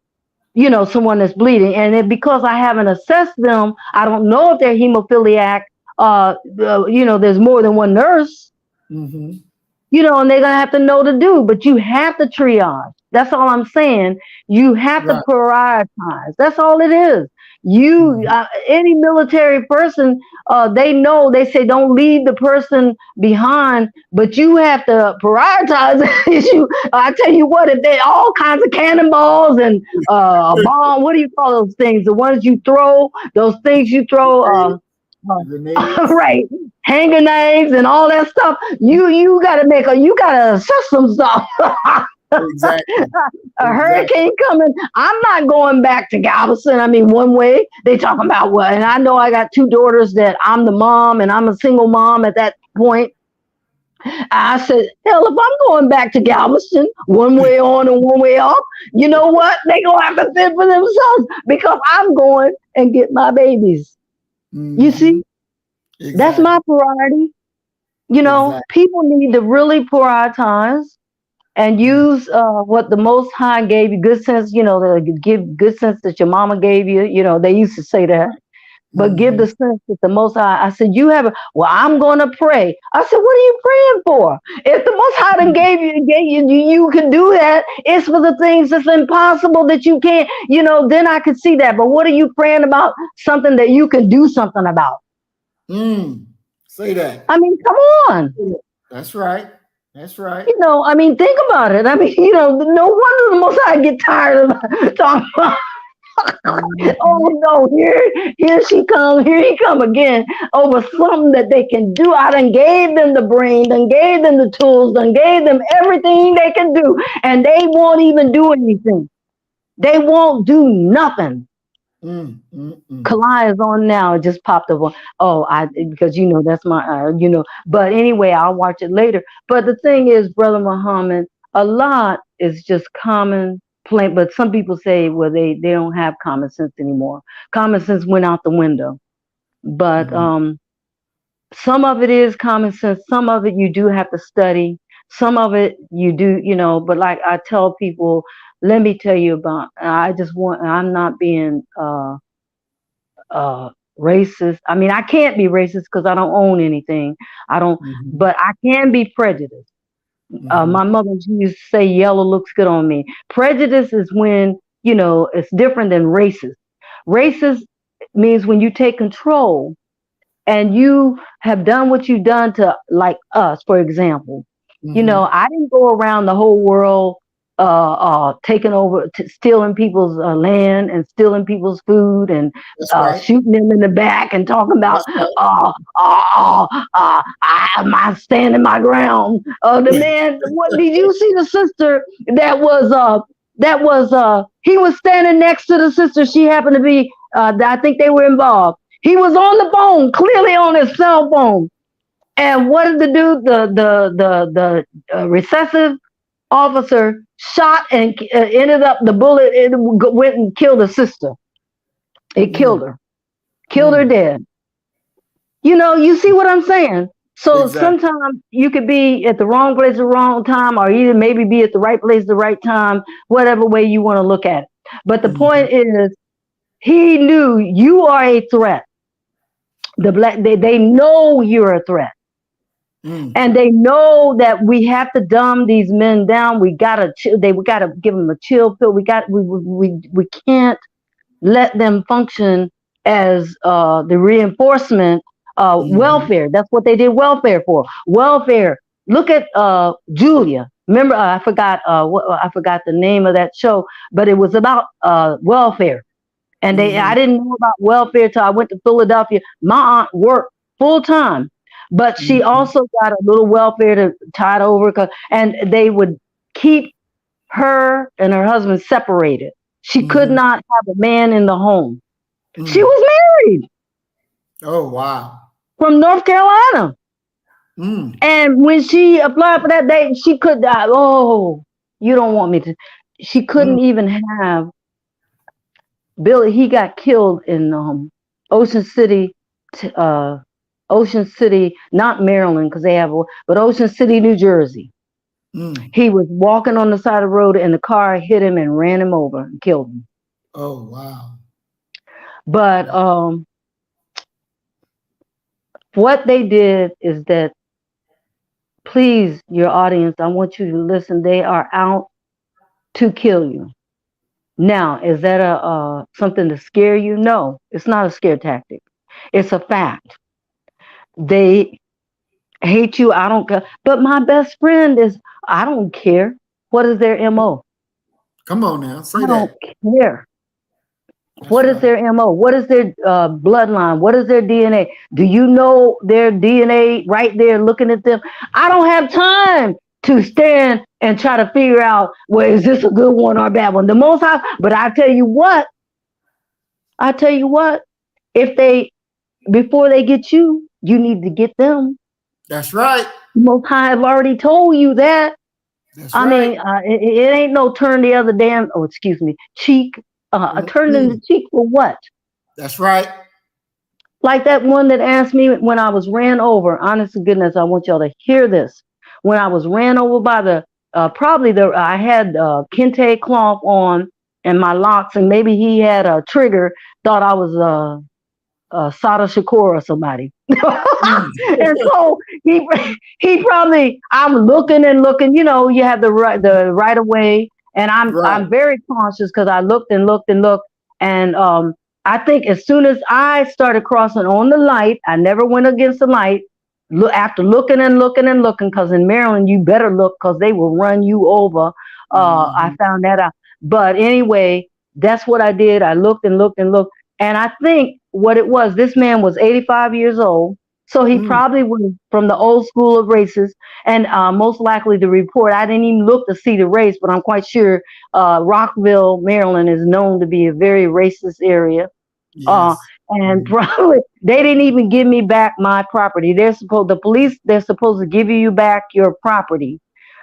someone that's bleeding. And because I haven't assessed them, I don't know if they're hemophiliac. There's more than one nurse, and they're going to have to know to do, but you have to triage. That's all I'm saying. You have to prioritize. That's all it is. Any military person, they say don't leave the person behind, but you have to prioritize the issue. I tell you what, if they all kinds of cannonballs and a bomb, what do you call those things? The ones you throw, those things you throw, right, hand grenades and all that stuff. You gotta assess some stuff. Exactly. A hurricane coming. I'm not going back to Galveston. I mean, one way they talking about what, and I know I got 2 daughters that I'm the mom, and I'm a single mom at that point. I said, hell, if I'm going back to Galveston, one way on and one way off, you know what? They gonna have to fend for themselves because I'm going and get my babies. You Hmm. see, that's Exactly. my priority. You know, Exactly. people need to really prioritize and use what the Most High gave you, good sense. You know, give good sense that your mama gave you. You know, they used to say that. But give Hmm. the sense that the Most High. I said, you have a. Well, I'm going to pray. I said, what are you praying for? If the Most High done gave you, you can do that. It's for the things that's impossible that you can't. You know, then I could see that. But what are you praying about? Something that you can do something about. Mm. Say that. I mean, come on. That's right. That's right. You know, I mean, think about it. I mean, you know, no wonder the Most High get tired of talking about. Hmm. Oh no, here she come, here he come again over something that they can do. I done gave them the brain, done gave them the tools, done gave them everything they can do, and they won't even do anything. They won't do nothing. Mm, mm, mm. Kalai is on now. It just popped up on. Oh, I because you know that's my you know. But anyway, I'll watch it later. But the thing is, Brother Muhammad, a lot is just common plain. But some people say, well, they don't have common sense anymore. Common sense went out the window. But Mm. some of it is common sense. Some of it you do have to study. Some of it you do, you know. But like I tell people, let me tell you about. I just want. I'm not being uh racist. I mean, I can't be racist because I don't own anything. I don't, Mhm. but I can be prejudiced. Mhm. My mother she used to say yellow looks good on me. Prejudice is when, you know, it's different than racist. Racist means when you take control and you have done what you've done to, like us, for example. You know, Mhm. I didn't go around the whole world taking over, stealing people's land and stealing people's food and That's right. shooting them in the back and talking about, That's right. I standing my ground. The man, what did you see the sister he was standing next to the sister. She happened to be, I think they were involved. He was on the phone, clearly on his cell phone. And what did the dude, the recessive officer shot and ended up the bullet, it went and killed the sister. It Mm. killed her Mm. dead. You know, you see what I'm saying? So Exactly. sometimes you could be at the wrong place at the wrong time, or either maybe be at the right place at the right time, whatever way you want to look at it. But the Mhm. point is, he knew you are a threat. They know you're a threat. Mm. And they know that we have to dumb these men down. We gotta we gotta give them a chill pill. We can't let them function as the reinforcement Mhm. welfare. That's what they did welfare for. Welfare. Look at Julia. Remember, I forgot the name of that show, but it was about welfare. And I Mhm. didn't know about welfare till I went to Philadelphia. My aunt worked full time, but she Mhm. also got a little welfare to tide over, and they would keep her and her husband separated. She could Mhm. not have a man in the home. She Mm. was married Oh wow. from North Carolina. Mm. And when she applied for that date, she could die. Oh, you don't want me to. She Mm. couldn't even have Billy. He got killed in Ocean City, uh, Ocean City, not Maryland, because they have, but Ocean City, New Jersey. Mm. He was walking on the side of the road, and the car hit him and ran him over and killed him. Oh wow. But what they did is that, please, your audience, I want you to listen. They are out to kill you. Now, is that a something to scare you? No, it's not a scare tactic. It's a fact. They hate you. I don't care. But my best friend is. I don't care. What is their mo? Come on now. Say I don't that. care. That's What is right. their MO? What is their bloodline? What is their DNA? Do you know their DNA right there looking at them? I don't have time to stand and try to figure out, well, is this a good one or a bad one? The most high, but I tell you what, if they, before they get you, you need to get them. That's right. Most High have already told you that. That's I right. mean, it ain't no turn the other damn, oh, excuse me, cheek. Turning the Mhm. cheek for what? That's right. Like that one that asked me when I was ran over. Honest to goodness, I want y'all to hear this. When I was ran over by I had kente cloth on and my locks, and maybe he had a trigger, thought I was Sada Shakur or somebody. Mm. And so he probably, I'm looking and looking, you have the right of way, and Right. I'm very conscious because I looked and looked and looked, and I think as soon as I started crossing on the light, I never went against the light. Look, after looking and looking and looking, because in Maryland you better look because they will run you over. I Mhm. found that out. But anyway, that's what I did. I looked and looked and looked, and I think what it was, this man was 85 years old. So he Mm. probably was from the old school of races. And most likely the report, I didn't even look to see the race, but I'm quite sure Rockville, Maryland is known to be a very racist area. Uh, Yes. and Mhm. probably they didn't even give me back my property. The police, they're supposed to give you back your property.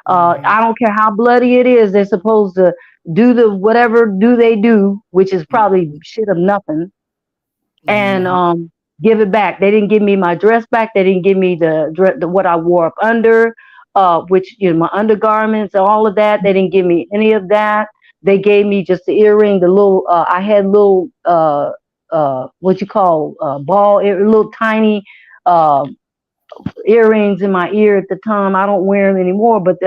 Mhm. I don't care how bloody it is, they're supposed to do the whatever do they do, which is probably Mhm. shit of nothing, and Mhm. give it back. They didn't give me my dress back. They didn't give me the what I wore up under, which my undergarments and all of that. They didn't give me any of that. They gave me just the earring, the little. I had little what you call little tiny uh, earrings in my ear at the time. I don't wear them anymore, but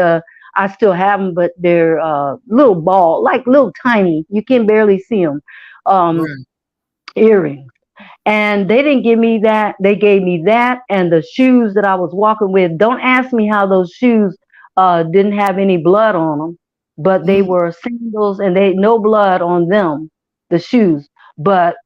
I still have them, but they're little ball, like little tiny. You can barely see them. Um, Right. Earrings, and they didn't give me that. They gave me that and the shoes that I was walking with. Don't ask me how those shoes didn't have any blood on them, but they Mm. were sandals and they no blood on them, the shoes. But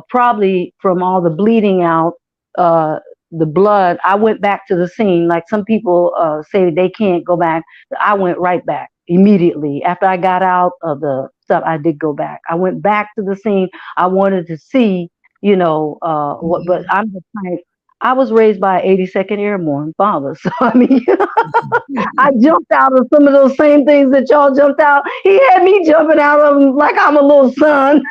probably from all the bleeding out, uh, the blood. I went back to the scene. Like some people say they can't go back. I went right back immediately after I got out of the stuff. I did go back. I went back to the scene. I wanted to see what, but Mhm. I'm the type, I was raised by 82nd Airborne father. So, I mean, I jumped out of some of those same things that y'all jumped out. He had me jumping out of them like I'm a little son.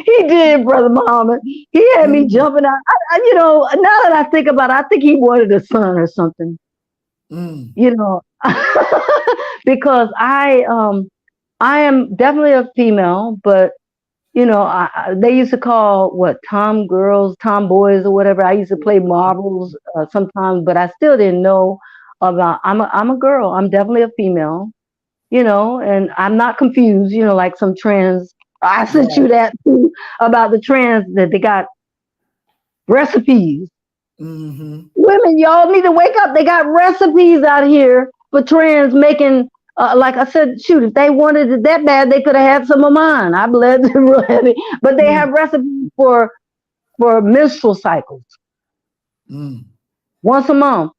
He did, Brother Muhammad. He had me Mm. jumping out. Now that I think about it, I think he wanted a son or something, Mm. you know, because I am definitely a female, but they used to call what tom girls, tomboys, or whatever. I used to play marbles sometimes, but I still didn't know about. I'm a girl. I'm definitely a female. And I'm not confused. Like some trans. I sent Right. you that too about the trans that they got recipes. Mhm. Women, y'all need to wake up. They got recipes out here for trans making. Like I said, shoot, if they wanted it that bad, they could have had some of mine. I bled real heavy, but they Mm. have recipes for menstrual cycles Mm. once a month.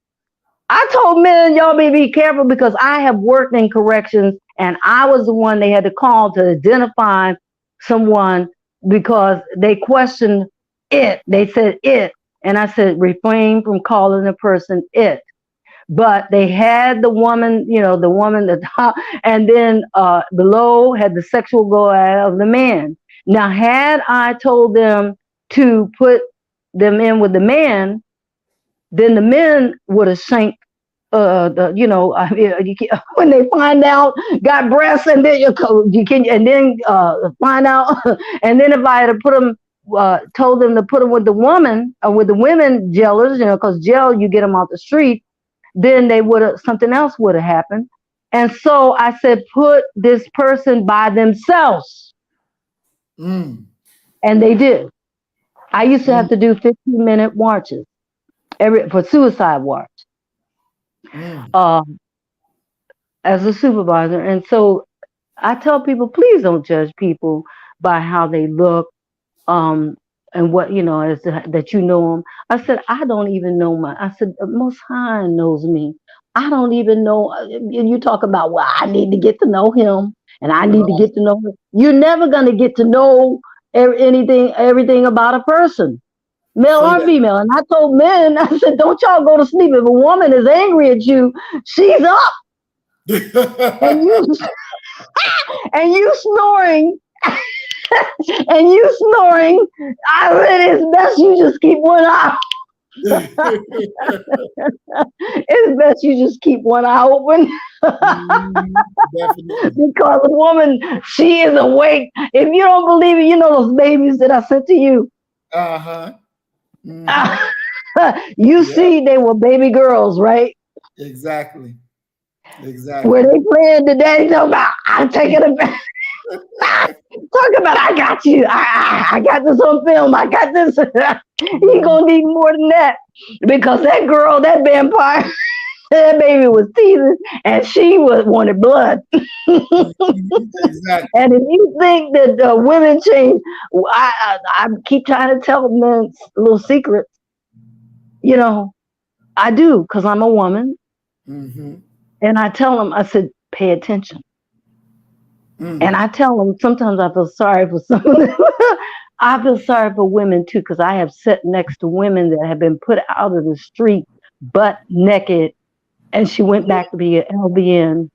I told men, y'all be careful because I have worked in corrections, and I was the one they had to call to identify someone because they questioned it. They said it, and I said refrain from calling a person it. But they had the woman, the woman, the top, and then below had the sexual go out of the man. Now, had I told them to put them in with the man, then the men would have sank. I mean, when they find out got breasts, and then you can, and then find out, and then if I had put them, told them to put them with the woman or with the women jailers, because jail you get them off the street, then they would have something else would have happened. And so I said, put this person by themselves, Mm. and they did. I used to Mm. have to do 15-minute marches every for suicide watch Mm. uh, as a supervisor, and so I tell people, please don't judge people by how they look, um, and what as that them. I said I don't even know I said Most High knows me. I don't even know. You talk about, well, I need to get to know him, and I need to Right. get to know him. You're never gonna get to know everything about a person. male Say or that. female. And I told men, I said, don't y'all go to sleep. If a woman is angry at you, she's up. And you and you snoring and you snoring. I said it's best you just keep one eye. It's best you just keep one eye open. Definitely. Because a woman, she is awake. If you don't believe it, you know those babies that I sent to you. Uh-huh. Mhm. You Yeah, see, they were baby girls, right? exactly. Where Exactly. they playing the daddy talking about, I'm taking it back. Talk about, I got you. I got this on film. I got this. He Mhm. gonna need more than that because that girl, that vampire, that baby was teasing, and she was wanted blood. Mhm. Exactly. And if you think that women change, I keep trying to tell men little secrets. You know, I do because I'm a woman, Hmm. and I tell them, I said, pay attention. And Mm. I tell them sometimes I feel sorry for some of them. I feel sorry for women too because I have sat next to women that have been put out of the street butt naked, and she went back to be an LBN,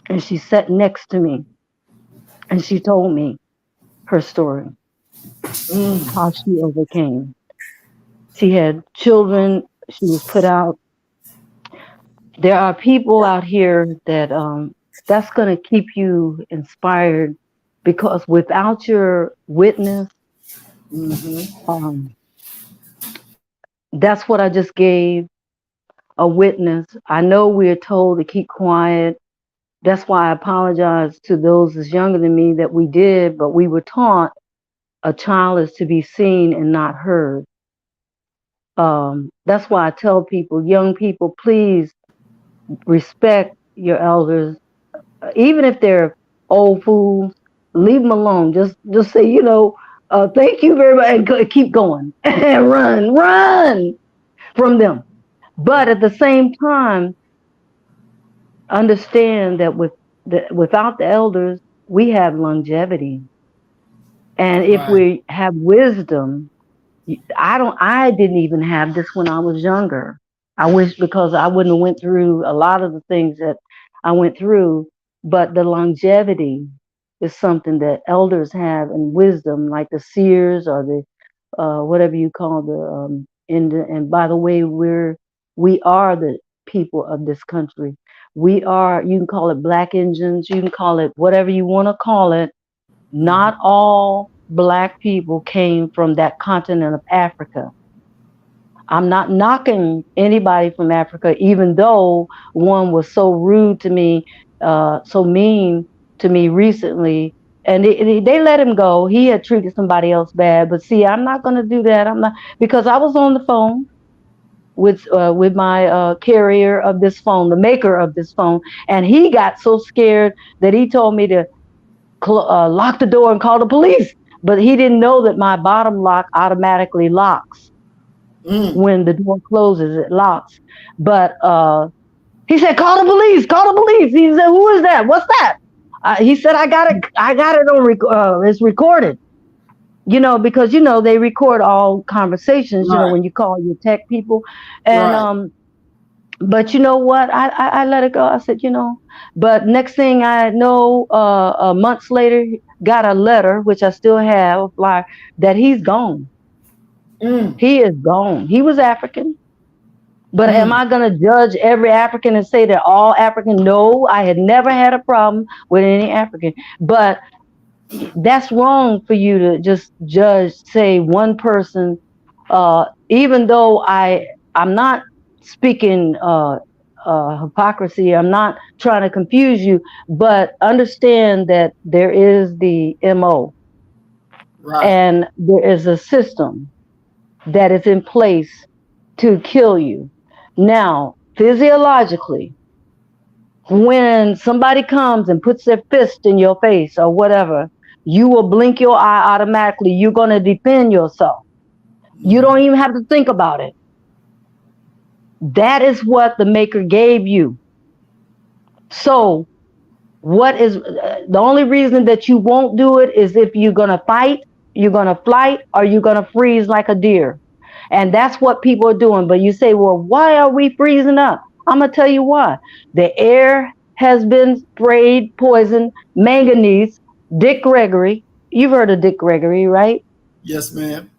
and she sat next to me, and she told me her story, Mm. how she overcame. She had children. She was put out. There are people out here that that's going to keep you inspired because without your witness, Hmm. um, that's what I just gave a witness. I know we're told to keep quiet. That's why I apologize to those that's younger than me that we did, but we were taught a child is to be seen and not heard. That's why I tell people, young people, please respect your elders, even if they're old fools. Leave them alone. Just say, thank you very much, and keep going and run from them. But at the same time, understand that without the elders, we have longevity, and if Right. we have wisdom, I didn't even have this when I was younger. I wish because I wouldn't have went through a lot of the things that I went through, but the longevity is something that elders have and wisdom, like the seers or the whatever you call and by the way, we are the people of this country. We are, you can call it black engines, you can call it whatever you want to call it. Hmm. Not all black people came from that continent of Africa. I'm not knocking anybody from Africa, even though one was so rude to me, so mean to me recently. And they let him go. He had treated somebody else bad. But see, I'm not going to do that. I'm not, because I was on the phone with my carrier of this phone, the maker of this phone, and he got so scared that he told me to lock the door and call the police. But he didn't know that my bottom lock automatically locks. Mm. When the door closes, it locks. But he said, "Call the police! Call the police!" He said, "Who is that? What's that?" He said, "I got it. I got it on. It's recorded. Because they record all conversations. Right. When you call your tech people, and Right. But you know what? I let it go. I said, But next thing I know, months later, got a letter which I still have a flyer that he's gone. Mm. He is gone. He was African. But am Mm. I going to judge every African and say that all African? No, I had never had a problem with any African. But that's wrong for you to just judge, say one person, even though I'm not speaking hypocrisy. I'm not trying to confuse you, but understand that there is the MO Right. and there is a system that is in place to kill you. Now, physiologically, when somebody comes and puts their fist in your face or whatever, you will blink your eye automatically. You're going to defend yourself. You don't even have to think about it. That is what the maker gave you. So, what is the only reason that you won't do it is if you're going to fight, you're going to flight, or you're going to freeze like a deer. And that's what people are doing. But you say, well, why are we freezing up? I'm going to tell you why. The air has been sprayed poison, manganese, Dick Gregory. You've heard of Dick Gregory, right? Yes, ma'am.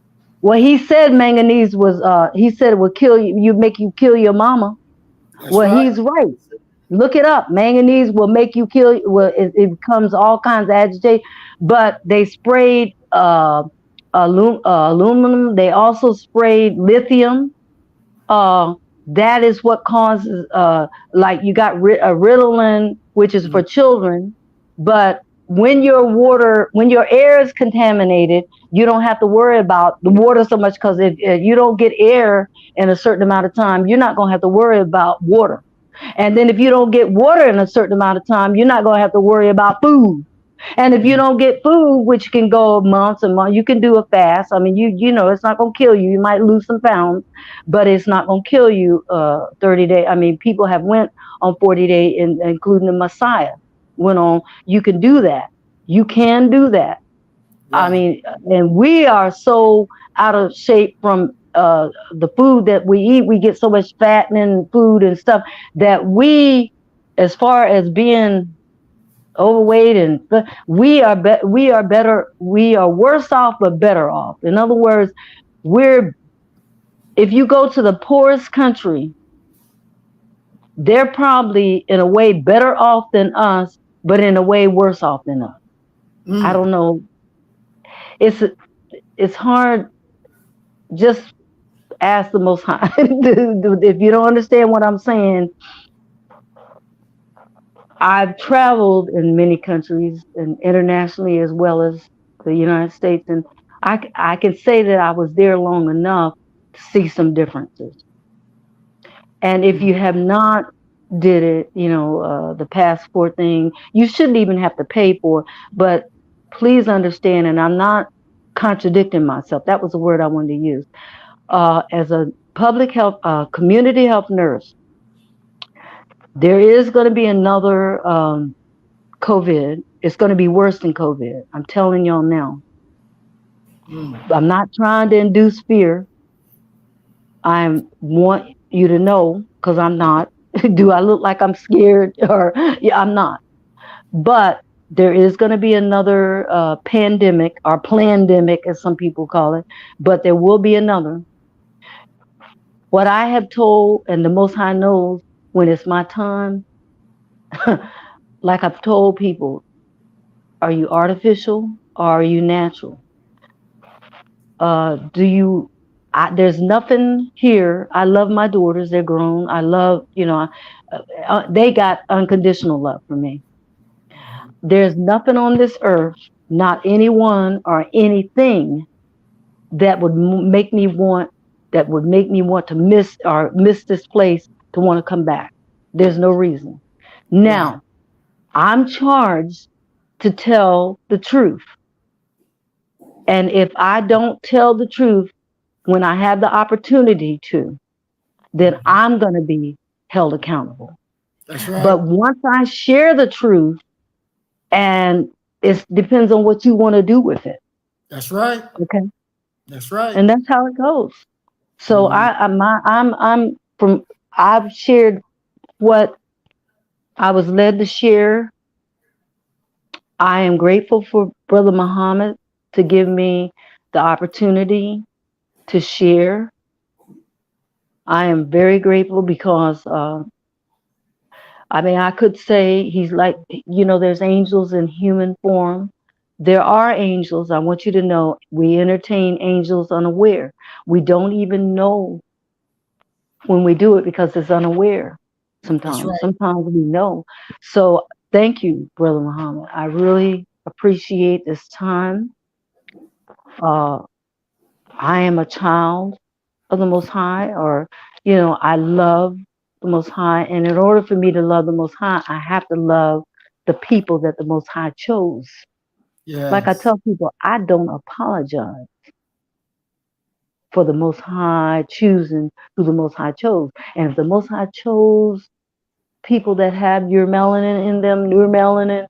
Well, he said manganese was, he said it would kill you, make you kill your mama. That's Well, right. he's right. Look it up. Manganese will make you kill. Well, it becomes all kinds of agitation. But they sprayed aluminum. They also sprayed lithium. Uh, that is what causes, like you got Ritalin, which is for Mm. children. But when your air is contaminated, you don't have to worry about the water so much because if you don't get air in a certain amount of time, you're not going to have to worry about water. And then if you don't get water in a certain amount of time, you're not going to have to worry about food. And if you don't get food, which can go months and months, you can do a fast. I mean, you know, it's not going to kill you. You might lose some pounds, but it's not going to kill you. 30 days. I mean, people have went on 40 days, including the Messiah went on. You can do that. You can do that. I Right. mean, and we are so out of shape from the food that we eat. We get so much fattening food and stuff that we, as far as being overweight, and we are better. We are worse off, but better off. In other words, we're if you go to the poorest country, they're probably in a way better off than us, but in a way worse off than us. I Mm. don't know. It's it's hard. Just ask the Most High. If you don't understand what I'm saying, I've traveled in many countries and internationally as well as the United States, and I can say that I was there long enough to see some differences. And if Mm. you have not did it, the passport thing, you shouldn't even have to pay for it. But please understand, and I'm not contradicting myself. That was the word I wanted to use. As a public health, community health nurse, there is going to be another COVID. It's going to be worse than COVID. I'm telling y'all now. Mm. I'm not trying to induce fear. I want you to know because I'm not. Do I look like I'm scared? Or yeah, I'm not. But there is going to be another pandemic or plandemic, as some people call it. But there will be another. What I have told, and the Most High knows when it's my time, like I've told people, are you artificial or are you natural? Do you, there's nothing here. I love my daughters. They're grown. I love, they got unconditional love for me. There's nothing on this earth, not anyone or anything that would make me want, to miss this place to want to come back. There's no reason. Right. Now, I'm charged to tell the truth. And if I don't tell the truth when I have the opportunity to, then Mhm. I'm going to be held accountable. That's right. But once I share the truth, and it depends on what you want to do with it. That's right. Okay. That's right. And that's how it goes. So Mhm. I'm from, I've shared what I was led to share. I am grateful for Brother Muhammad to give me the opportunity to share. I am very grateful because, I mean, I could say he's like, there's angels in human form. There are angels. I want you to know we entertain angels unaware. We don't even know when we do it because it's unaware That's sometimes. right. Sometimes we know. So thank you, Brother Muhammad. I really appreciate this time. Uh, I am a child of the Most High, or, I love the Most High. And in order for me to love the Most High, I have to love the people that the Most High chose. Like I Yes. tell people, I don't apologize for the Most High choosing who the Most High chose. And if the Most High chose people that have your melanin in them, your melanin,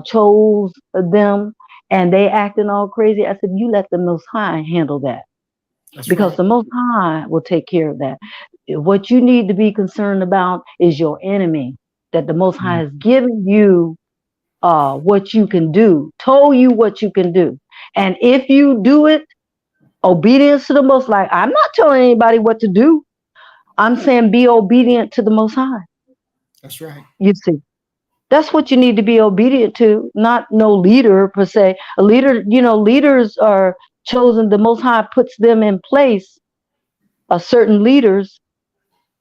chose them, and they acting all crazy, I said, you let the Most High handle that. That's because right. the Most High will take care of that. What you need to be concerned about is your enemy, that the Most High Mm. has given you what you can do, told you what you can do. And if you do it, obedience to the Most, like I'm not telling anybody what to do. I'm saying be obedient to the Most High. That's right. You see, that's what you need to be obedient to, not no leader per se. A leader, leaders are chosen. The Most High puts them in place. Certain leaders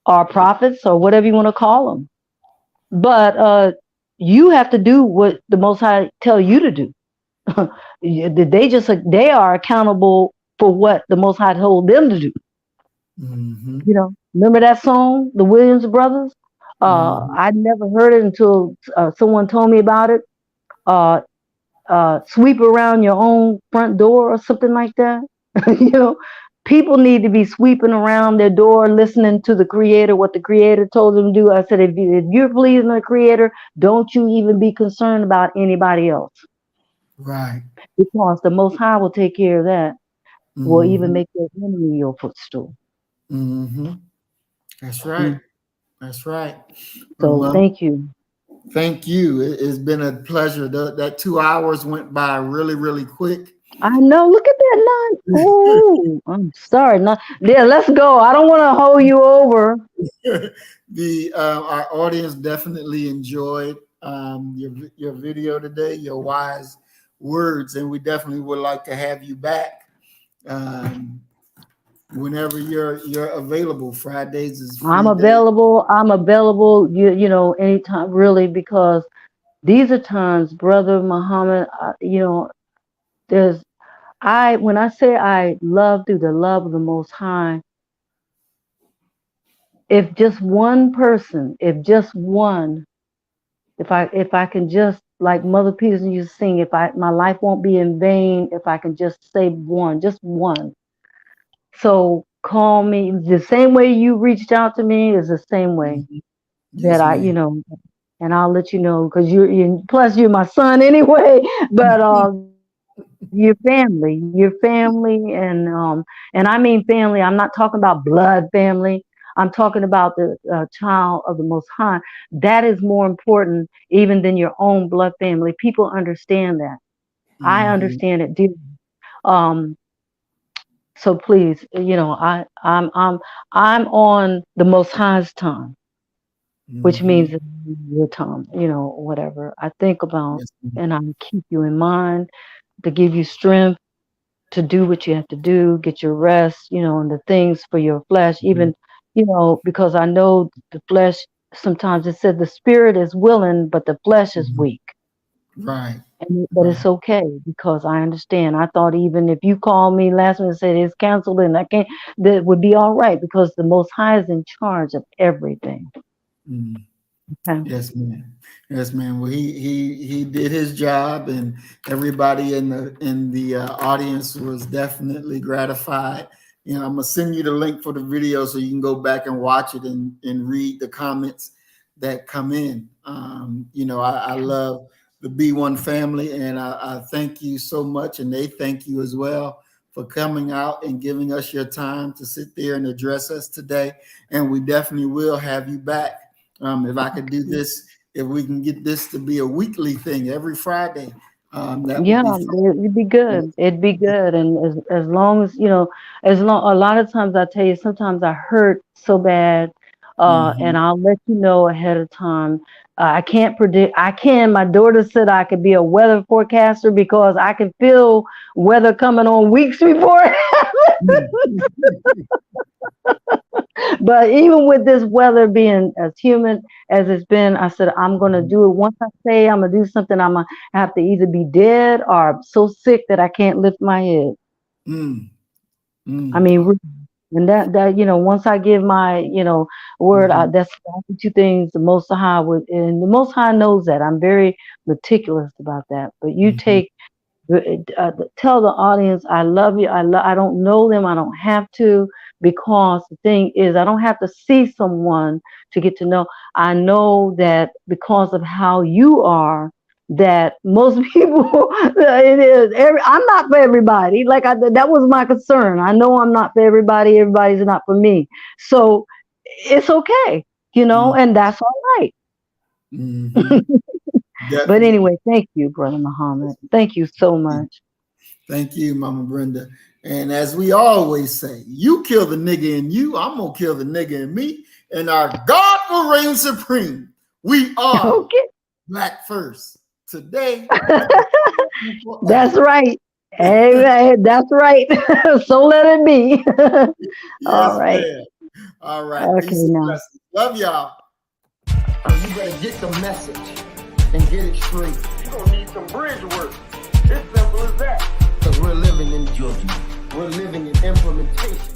are prophets or whatever you want to call them. But you have to do what the Most High tell you to do. They are accountable for what the Most High told them to do. Mm-hmm. Remember that song, the Williams Brothers? Mm-hmm. I never heard it until someone told me about it. Uh, Sweep around your own front door or something like that. you know, People need to be sweeping around their door, listening to the Creator, what the Creator told them to do. I said, if you're pleasing the Creator, don't you even be concerned about anybody else, Right. because the Most High will take care of that. Will even Mm-hmm. make your enemy your footstool. Mm-hmm. That's right. Mm. That's right. So Well, thank you. thank you. It's been a pleasure. That 2 hours went by really, really quick. I know. Look at that line. Oh, I'm sorry. No, yeah, let's go. I don't want to hold you over. The our audience definitely enjoyed your video today, your wise words, and we definitely would like to have you back um, whenever you're available. Fridays is I'm free day. available. I'm available. Anytime, really, because these are times, brother Muhammad. There's when I say I love through the love of the Most High. If just one person, if just one, if I can just, like Mother Peterson used to sing, if my life won't be in vain, if I can just say one, just one. So call me the same way you reached out to me is the same way Mhm. that Yes, ma'am. and I'll let you know, because plus you're my son anyway. But your family, and I mean family. I'm not talking about blood family. I'm talking about the child of the Most High. That is more important even than your own blood family. People understand that. I Hmm. understand it deeply. Um, so please, I'm on the Most High's time, which Hmm. means your time, whatever. I think about, Yes, ma'am. and I keep you in mind to give you strength to do what you have to do, get your rest, and the things for your flesh, Mhm. even, because I know the flesh, sometimes it said the spirit is willing, but the flesh is Mhm. weak. Right. But Right. it's okay, because I understand. I thought even if you called me last minute and said it's canceled and I can't, that would be all right, because the Most High is in charge of everything. Mm. Okay. Yes, ma'am. Yes, ma'am. Well, he did his job, and everybody in the audience was definitely gratified. I'm gonna send you the link for the video so you can go back and watch it and read the comments that come in. I love the B1 family, and I thank you so much, and they thank you as well for coming out and giving us your time to sit there and address us today. And we definitely will have you back. If I could do this, if we can get this to be a weekly thing every Friday, that would Yeah, be fun. it'd be good. It'd be good. And as long as, a lot of times I tell you, sometimes I hurt so bad, Mhm. and I'll let you know ahead of time. I can't predict. My daughter said I could be a weather forecaster because I can feel weather coming on weeks before. But even with this weather being as humid as it's been, I said, I'm going to do it. Once I say I'm going to do something, I'm going to have to either be dead or so sick that I can't lift my head. Mm, I mm, mean, and once I give my, word, mhm, that's the two things the Most High would, and the Most High knows that. I'm very meticulous about that. But you mhm, take tell the audience I love you. I don't know them. I don't have to, because the thing is I don't have to see someone to get to know. I know that because of how you are, that most people, it is. I'm not for everybody. Like that was my concern. I know I'm not for everybody. Everybody's not for me. So it's okay, and that's all right. Mhm. But Definitely. anyway, thank you, Brother Muhammad. Thank you so much. Thank you, Mama Brenda. And as we always say, you kill the nigga in you, I'm going to kill the nigga in me, and our God will reign supreme. We are Okay. Black first. Today. That's right. Amen. That's right. So let it be. All Yes, right. ma'am. All right. Okay, Peace and now. blessings. Love y'all. You better get the message and get it straight. You're going to need some bridge work. It's simple as that. Because we're living in judgment. We're living in implementation.